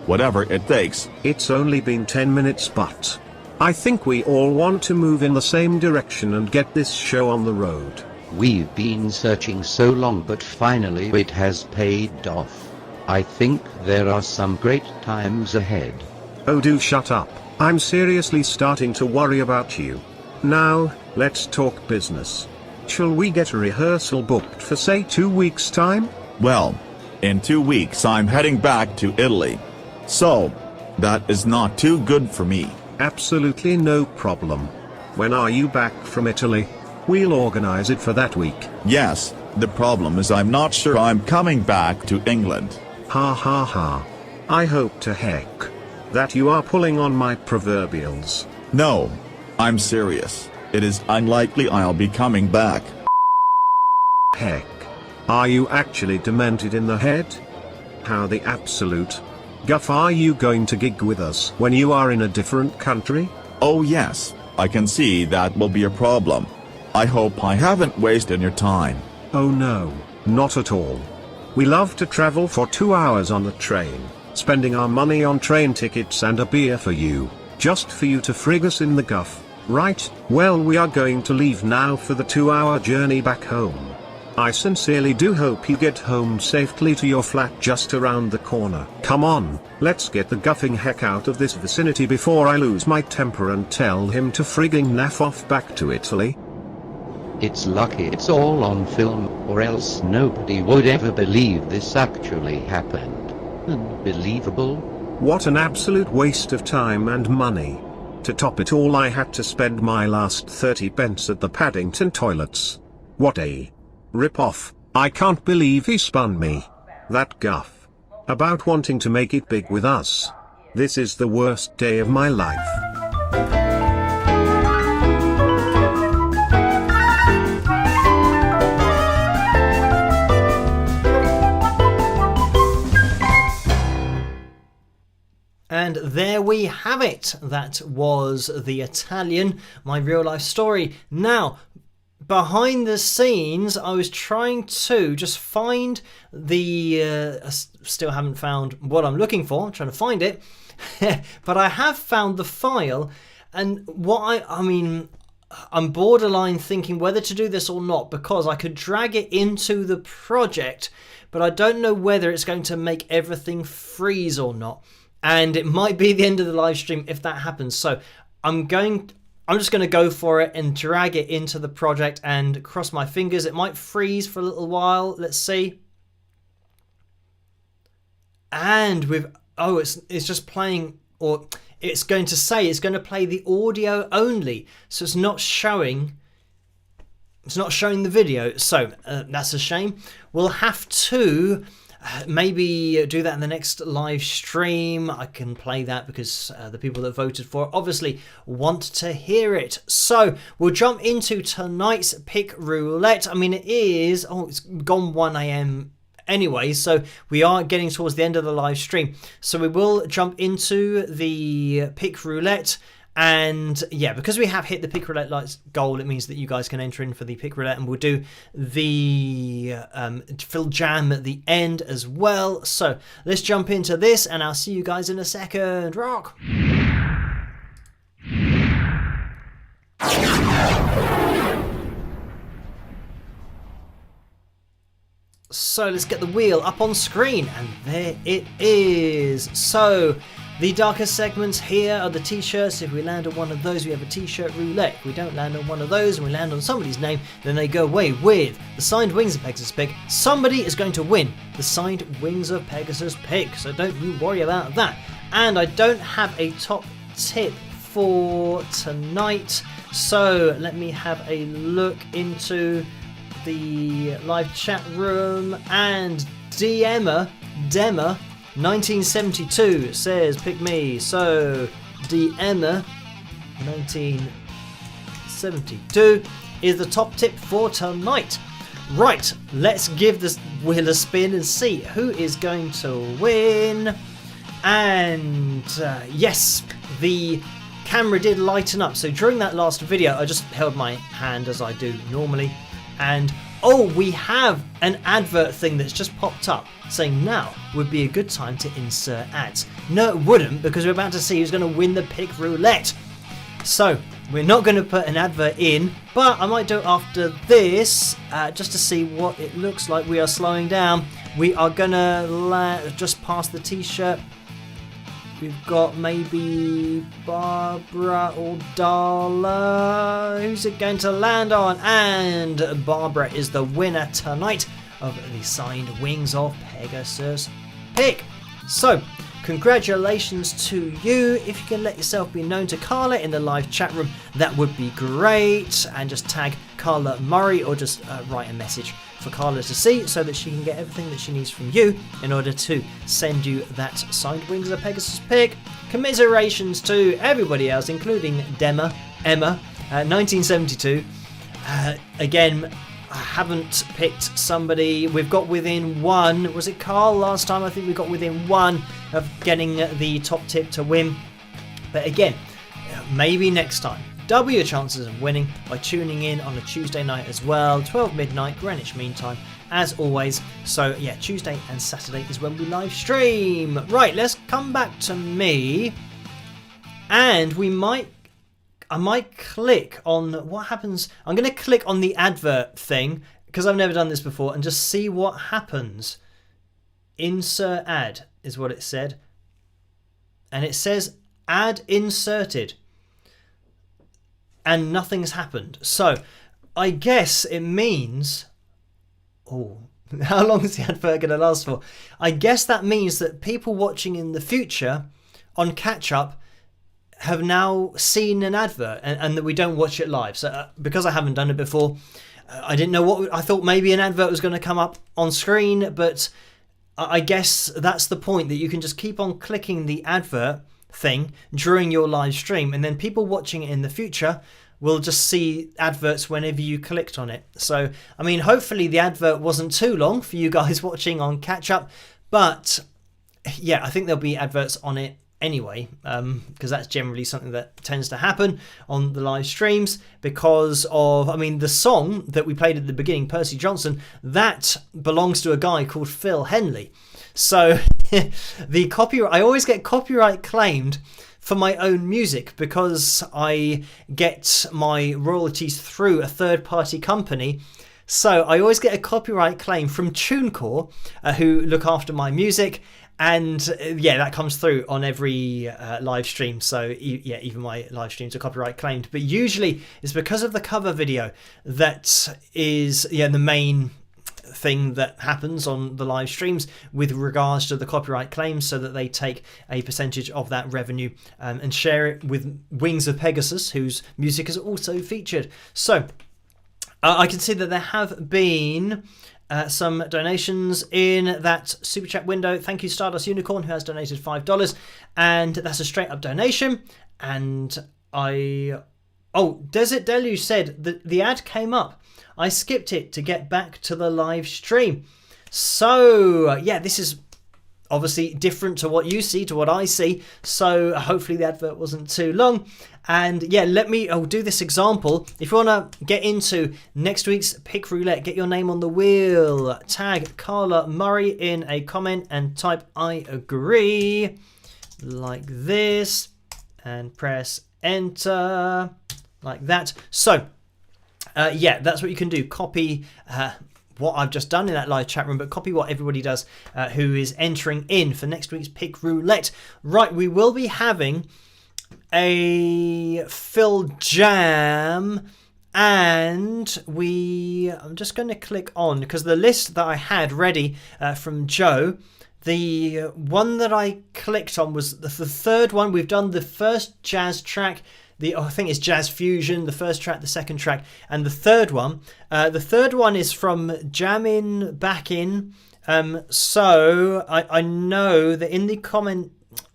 Whatever it takes. It's only been 10 minutes, but I think we all want to move in the same direction and get this show on the road. We've been searching so long, but finally it has paid off. I think there are some great times ahead. Oh, do shut up. I'm seriously starting to worry about you. Now, let's talk business. Shall we get a rehearsal booked for say 2 weeks' time? Well, in 2 weeks I'm heading back to Italy. So, that is not too good for me. Absolutely no problem. When are you back from Italy? We'll organize it for that week. Yes, the problem is I'm not sure I'm coming back to England. Ha ha ha. I hope to heck that you are pulling on my proverbials. No, I'm serious. It is unlikely I'll be coming back. Heck. Are you actually demented in the head? How the absolute guff are you going to gig with us when you are in a different country? Oh yes, I can see that will be a problem. I hope I haven't wasted your time. Oh no, not at all. We love to travel for 2 hours on the train, spending our money on train tickets and a beer for you, just for you to frig us in the guff, right? Well, we are going to leave now for the 2-hour journey back home. I sincerely do hope you get home safely to your flat just around the corner. Come on, let's get the guffing heck out of this vicinity before I lose my temper and tell him to frigging naff off back to Italy. It's lucky it's all on film, or else nobody would ever believe this actually happened. Unbelievable. What an absolute waste of time and money. To top it all, I had to spend my last 30 pence at the Paddington toilets. What a rip-off. I can't believe he spun me that guff about wanting to make it big with us. This is the worst day of my life. And there we have it. That was The Italian, my real life story. Now, behind the scenes, I was trying to just find the... I still haven't found what I'm looking for. I'm trying to find it. But I have found the file. And what I mean, I'm borderline thinking whether to do this or not, because I could drag it into the project, but I don't know whether it's going to make everything freeze or not. And it might be the end of the live stream if that happens. So I'm just going to go for it and drag it into the project and cross my fingers. It might freeze for a little while. Let's see. And with it's just playing, or it's going to say it's going to play the audio only, so it's not showing the video. So that's a shame. We'll have to maybe do that in the next live stream. I can play that because the people that voted for it obviously want to hear it. So we'll jump into tonight's pick roulette. I mean, it's gone 1 a.m. anyway, so we are getting towards the end of the live stream. So we will jump into the pick roulette. And yeah, because we have hit the pick roulette goal, it means that you guys can enter in for the pick roulette, and we'll do the Phil Jam at the end as well. So let's jump into this, and I'll see you guys in a second. Rock! So let's get the wheel up on screen, and there it is. So the darker segments here are the t-shirts. If we land on one of those, we have a t-shirt roulette. If we don't land on one of those and we land on somebody's name, then they go away with the signed wings of Pegasus pick. Somebody is going to win the signed wings of Pegasus pick, so don't you worry about that. And I don't have a top tip for tonight, so let me have a look into the live chat room. And Dema 1972 says pick me. So Dema 1972 is the top tip for tonight. Right, let's give this wheel a spin and see who is going to win. And yes, the camera did lighten up. So during that last video, I just held my hand as I do normally, and oh, we have an advert thing that's just popped up saying now would be a good time to insert ads. No, it wouldn't, because we're about to see who's going to win the pick roulette. So we're not going to put an advert in, but I might do it after this just to see what it looks like. We are slowing down. We are going to just past the t-shirt. We've got maybe Barbara or Darla. Who's it going to land on? And Barbara is the winner tonight of the signed wings of Pegasus pick. So, congratulations to you. If you can let yourself be known to Carla in the live chat room, that would be great. And just tag Carla Murray, or just write a message for Carla to see, so that she can get everything that she needs from you in order to send you that signed wings of Pegasus pick. Commiserations to everybody else, including Emma 1972. Again, I haven't picked somebody. We've got within one. Was it Carl last time? I think we got within one of getting the top tip to win. But again, maybe next time. Double your chances of winning by tuning in on a Tuesday night as well, 12 midnight Greenwich Mean Time, as always. So yeah, Tuesday and Saturday is when we live stream. Right, let's come back to me, and I might click on what happens. I'm going to click on the advert thing because I've never done this before, and just see what happens. Insert ad is what it said, and it says ad inserted. And nothing's happened. So I guess it means, oh, how long is the advert going to last for? I guess that means that people watching in the future on catch up have now seen an advert, and that we don't watch it live. So because I haven't done it before, I didn't know what, I thought maybe an advert was going to come up on screen, but I guess that's the point, that you can just keep on clicking the advert thing during your live stream, and then people watching it in the future will just see adverts whenever you clicked on it. So I mean, hopefully the advert wasn't too long for you guys watching on catch up, but yeah, I think there'll be adverts on it anyway, because that's generally something that tends to happen on the live streams, because of, I mean, the song that we played at the beginning, Percy Johnson, that belongs to a guy called Phil Henley. So the copyright, I always get copyright claimed for my own music because I get my royalties through a third-party company. So I always get a copyright claim from TuneCore, who look after my music, and yeah, that comes through on every live stream. So yeah, even my live streams are copyright claimed, but usually it's because of the cover video that is, yeah, the main thing that happens on the live streams with regards to the copyright claims, so that they take a percentage of that revenue and share it with Wings of Pegasus, whose music is also featured. So I can see that there have been some donations in that super chat window. Thank you, Stardust Unicorn, who has donated $5, and that's a straight up donation. And Desert Deluge said that the ad came up. I skipped it to get back to the live stream. So yeah, this is obviously different to what you see, to what I see. So hopefully the advert wasn't too long. And yeah, I'll do this example. If you want to get into next week's Pick Roulette, get your name on the wheel. Tag Carla Murray in a comment and type I agree like this and press enter like that. So yeah, that's what you can do. Copy what I've just done in that live chat room, but copy what everybody does who is entering in for next week's Pick Roulette. Right, we will be having a Phil Jam, and I'm just going to click on, because the list that I had ready from Joe, the one that I clicked on was the third one. We've done the first jazz track, I think it's Jazz Fusion, the first track, the second track, and the third one. The third one is from Jamin Backin. So I know that in the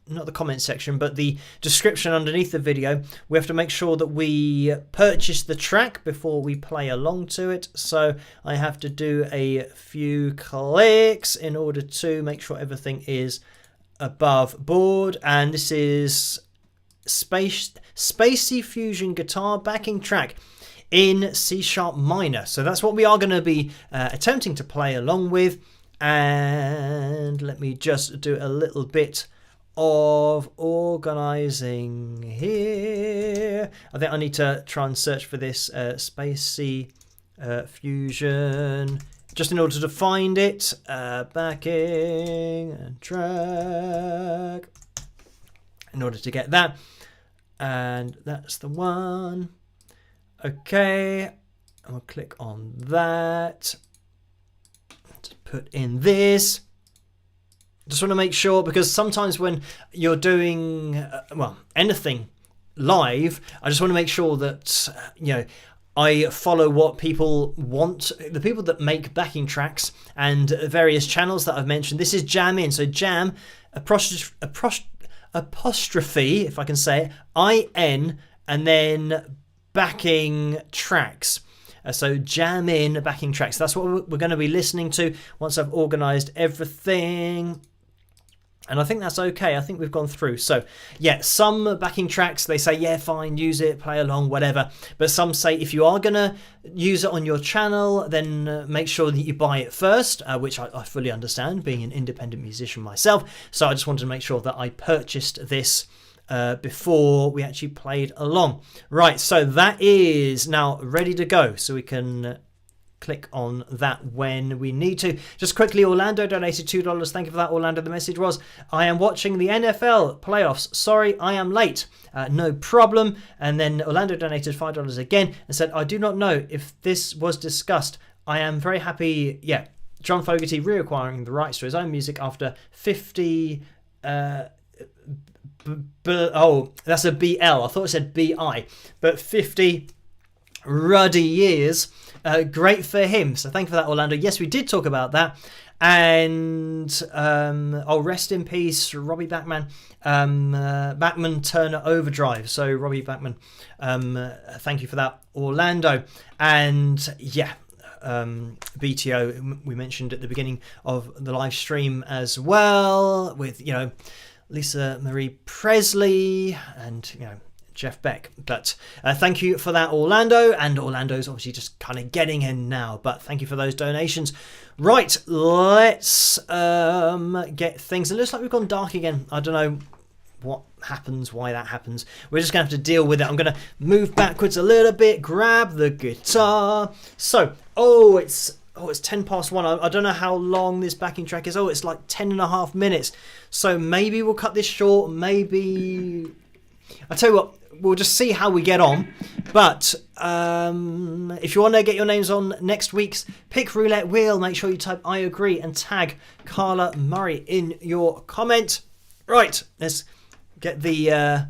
not the comment section, but the description underneath the video, we have to make sure that we purchase the track before we play along to it. So I have to do a few clicks in order to make sure everything is above board. And this is Spacey Fusion guitar backing track in C sharp minor. So that's what we are going to be attempting to play along with. And let me just do a little bit of organizing here. I think I need to try and search for this Spacey Fusion just in order to find it. Backing and track, in order to get that. And that's the one. Okay, I'm gonna click on that. Just put in this. Just want to make sure, because sometimes when you're doing anything live, I just want to make sure that I follow what people want. The people that make backing tracks and various channels that I've mentioned. This is Jam In, so Jam apostrophe, if I can say it, IN, and then backing tracks. So Jam In backing tracks. That's what we're going to be listening to once I've organised everything. And I think that's okay. I think we've gone through. So yeah, some backing tracks, they say, yeah, fine, use it, play along, whatever. But some say if you are going to use it on your channel, then make sure that you buy it first, which I fully understand, being an independent musician myself. So I just wanted to make sure that I purchased this before we actually played along. Right, so that is now ready to go. So we can click on that when we need to. Just quickly, Orlando donated $2. Thank you for that, Orlando. The message was, I am watching the NFL playoffs. Sorry, I am late. No problem. And then Orlando donated $5 again and said, I do not know if this was discussed. I am very happy. Yeah, John Fogerty reacquiring the rights to his own music after 50... that's a BL. I thought it said BI. But 50 ruddy years. Great for him. So thank you for that, Orlando. Yes, we did talk about that. And rest in peace, Robbie Bachman. Bachman Turner Overdrive. So Robbie Bachman, thank you for that, Orlando. And yeah, BTO we mentioned at the beginning of the live stream as well, with Lisa Marie Presley and Jeff Beck. But thank you for that, Orlando. And Orlando's obviously just kind of getting in now, but thank you for those donations. Right, let's get things. It looks like we've gone dark again. I don't know what happens, why that happens. We're just gonna have to deal with it. I'm gonna move backwards a little bit, grab the guitar. So it's 10 past 1. I don't know how long this backing track is. It's like 10 and a half minutes. So maybe we'll cut this short. Maybe I'll tell you what, we'll just see how we get on. But if you want to get your names on next week's Pick Roulette Wheel, make sure you type I agree and tag Carla Murray in your comment. Right, let's get the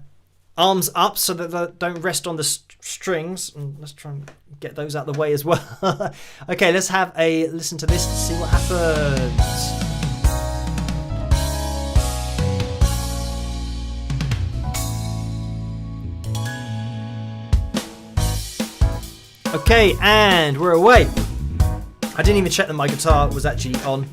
arms up so that they don't rest on the strings. And let's try and get those out of the way as well. Okay, let's have a listen to this to see what happens. Okay, and we're away. I didn't even check that my guitar was actually on.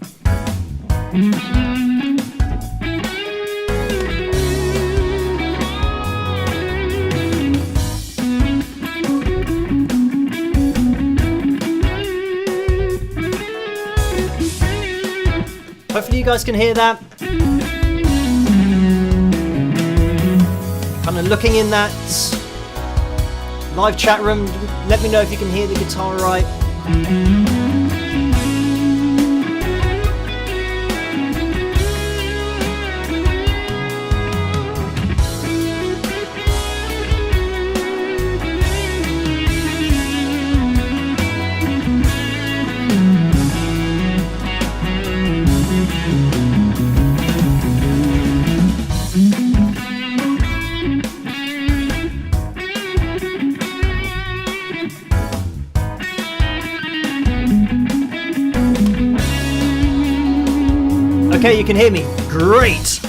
Hopefully you guys can hear that. Kind of looking in that live chat room, let me know if you can hear the guitar right. Okay, you can hear me. Great.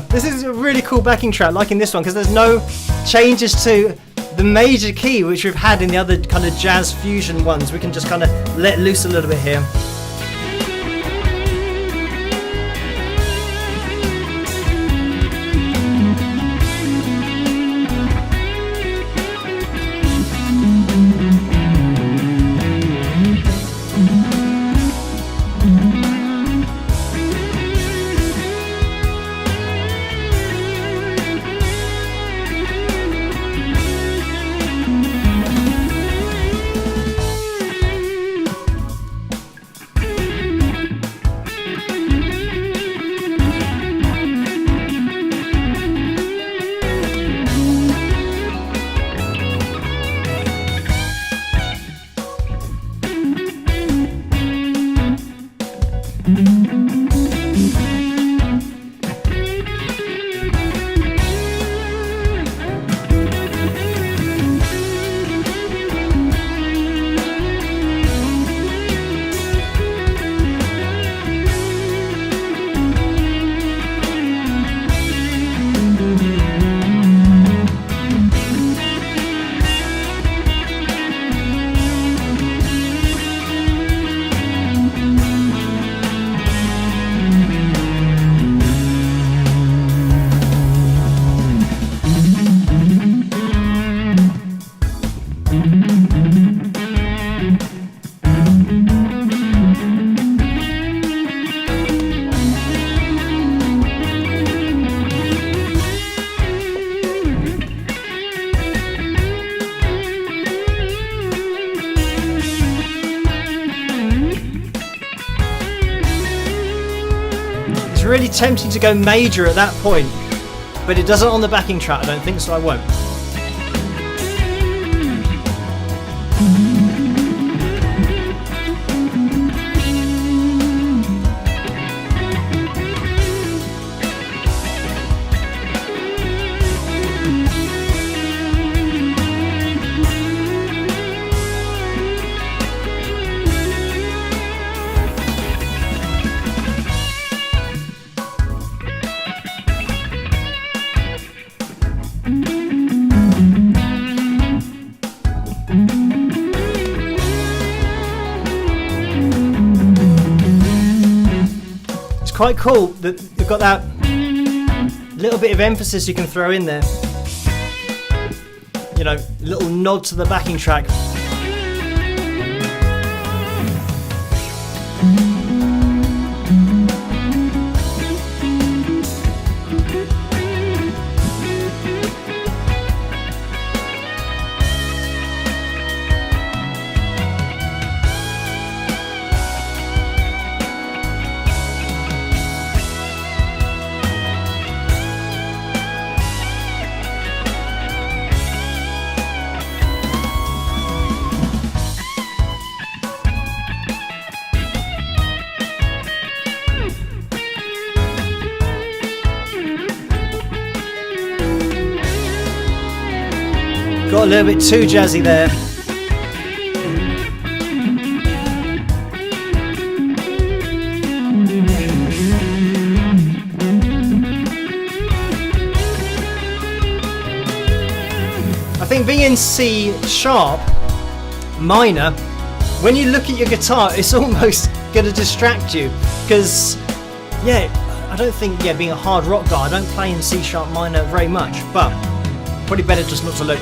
This is a really cool backing track, liking this one, because there's no changes to the major key, which we've had in the other kind of jazz fusion ones. We can just kind of let loose a little bit here. It's really tempting to go major at that point, but it doesn't on the backing track, I don't think, so I won't. Quite cool that you've got that little bit of emphasis you can throw in there. You know, little nod to the backing track. Got a little bit too jazzy there. I think being in C sharp minor, when you look at your guitar, it's almost going to distract you, because I don't think being a hard rock guy, I don't play in C sharp minor very much, but probably better just not to look.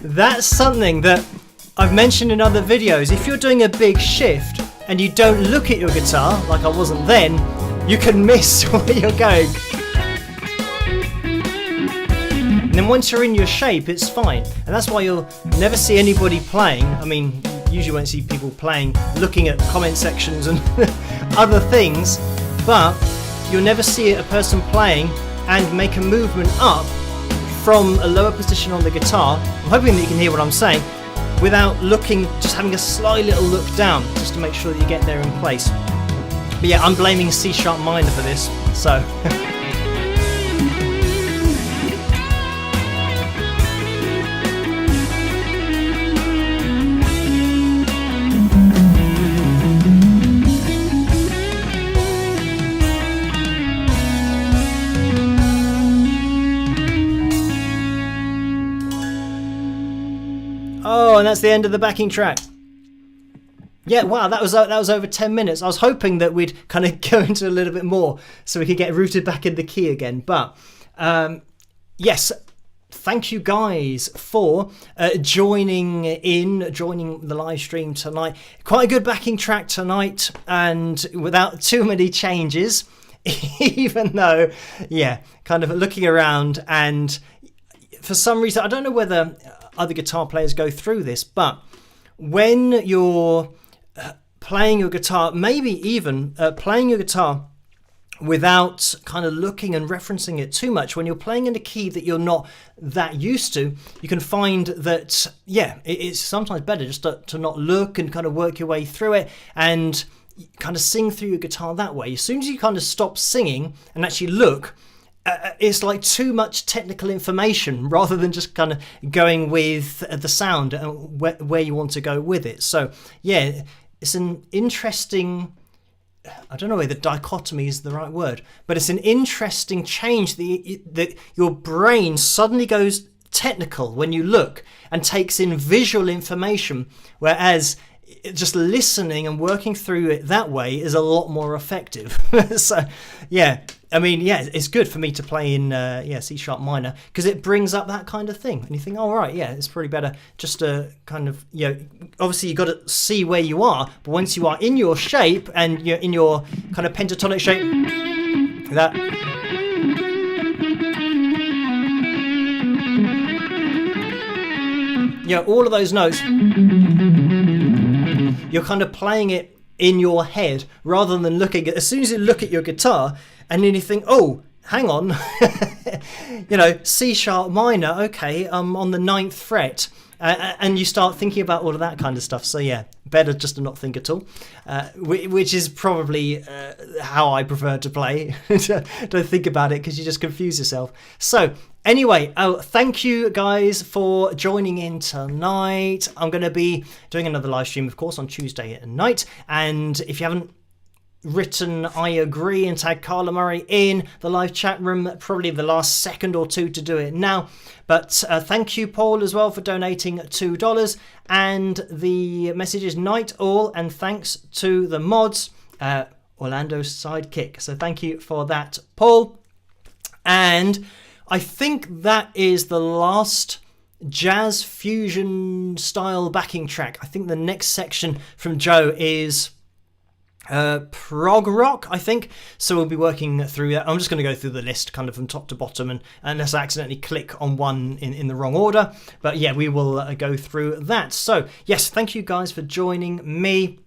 That's something that I've mentioned in other videos. If you're doing a big shift and you don't look at your guitar, like I wasn't then, you can miss where you're going. And then once you're in your shape, it's fine. And that's why you'll never see anybody playing. I mean, you usually won't see people playing, looking at comment sections and other things, but you'll never see a person playing and make a movement up from a lower position on the guitar. I'm hoping that you can hear what I'm saying without looking, just having a sly little look down, just to make sure that you get there in place. But yeah, I'm blaming C sharp minor for this, so. Oh, and that's the end of the backing track. Yeah, wow, that was over 10 minutes. I was hoping that we'd kind of go into a little bit more so we could get rooted back in the key again. But yes, thank you guys for joining the live stream tonight. Quite a good backing track tonight, and without too many changes, even though, yeah, kind of looking around, and for some reason, I don't know whether other guitar players go through this, but when you're playing your guitar, maybe even playing your guitar without kind of looking and referencing it too much. When you're playing in a key that you're not that used to, you can find that, yeah, it's sometimes better just to not look and kind of work your way through it and kind of sing through your guitar that way. As soon as you kind of stop singing and actually look, it's like too much technical information rather than just kind of going with the sound and where you want to go with it. So yeah, it's an interesting, I don't know whether dichotomy is the right word, but it's an interesting change that your brain suddenly goes technical when you look and takes in visual information, whereas just listening and working through it that way is a lot more effective. So yeah, I mean, yeah, it's good for me to play in C sharp minor, because it brings up that kind of thing and you think, oh right, yeah, it's probably better just to kind of, you know, obviously you got to see where you are, but once you are in your shape and you're in your kind of pentatonic shape, that all of those notes, you're kind of playing it in your head rather than looking at, as soon as you look at your guitar and then you think, oh, hang on, C sharp minor, okay, I'm on the 9th fret. And you start thinking about all of that kind of stuff. So yeah, better just to not think at all, which is probably how I prefer to play. Don't think about it because you just confuse yourself. So anyway, thank you guys for joining in tonight. I'm going to be doing another live stream, of course, on Tuesday at night. And if you haven't written I agree and tag Carla Murray in the live chat room, probably the last second or two to do it now. But thank you, Paul, as well, for donating $2. And the message is night all, and thanks to the mods, Orlando's sidekick. So thank you for that, Paul. And I think that is the last jazz fusion style backing track. I think the next section from Joe is prog rock, I think. So we'll be working through that. I'm just going to go through the list kind of from top to bottom, and unless I accidentally click on one in the wrong order. But yeah, we will go through that. So yes, thank you guys for joining me.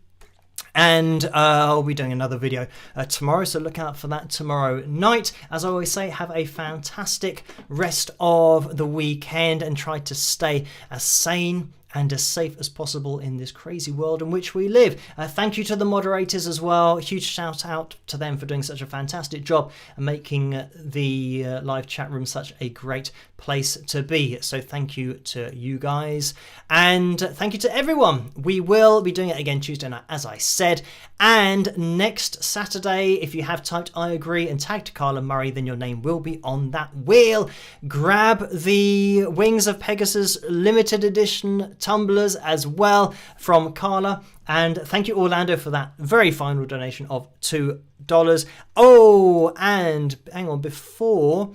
And I'll be doing another video tomorrow, so look out for that tomorrow night. As I always say, have a fantastic rest of the weekend and try to stay as sane and as safe as possible in this crazy world in which we live. Thank you to the moderators as well. Huge shout out to them for doing such a fantastic job and making the live chat room such a great place to be. So thank you to you guys, and thank you to everyone. We will be doing it again Tuesday night, as I said, and next Saturday, if you have typed I agree and tagged Carla Murray, then your name will be on that wheel. Grab the Wings of Pegasus limited edition tumblers as well from Carla, and thank you, Orlando, for that very final donation of $2. Oh, and hang on, before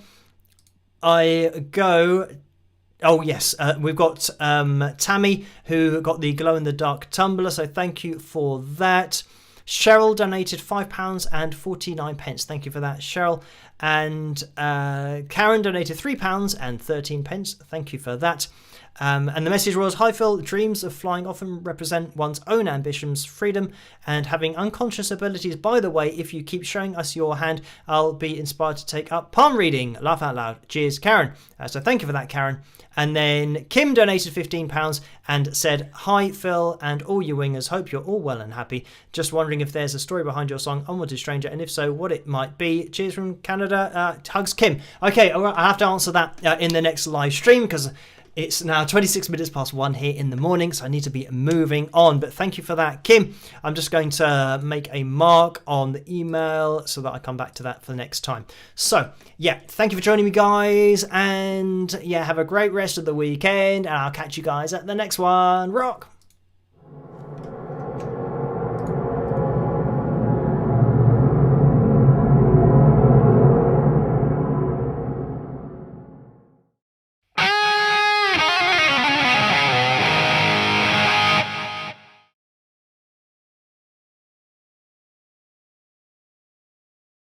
I go, oh yes, we've got Tammy, who got the glow in the dark tumbler, so thank you for that. Cheryl donated £5 and 49 pence. Thank you for that, Cheryl. And Karen donated £3 and 13 pence. Thank you for that. And the message was, hi Phil, dreams of flying often represent one's own ambitions, freedom, and having unconscious abilities. By the way, if you keep showing us your hand, I'll be inspired to take up palm reading. Laugh out loud. Cheers, Karen. So thank you for that, Karen. And then Kim donated £15 and said, hi Phil and all you wingers, hope you're all well and happy. Just wondering if there's a story behind your song Unwanted Stranger, and if so, what it might be. Cheers from Canada. Hugs, Kim. Okay, I have to answer that in the next live stream, because it's now 26 minutes past 1 here in the morning, so I need to be moving on. But thank you for that, Kim. I'm just going to make a mark on the email so that I come back to that for the next time. So, yeah, thank you for joining me, guys. And, yeah, have a great rest of the weekend. And I'll catch you guys at the next one. Rock!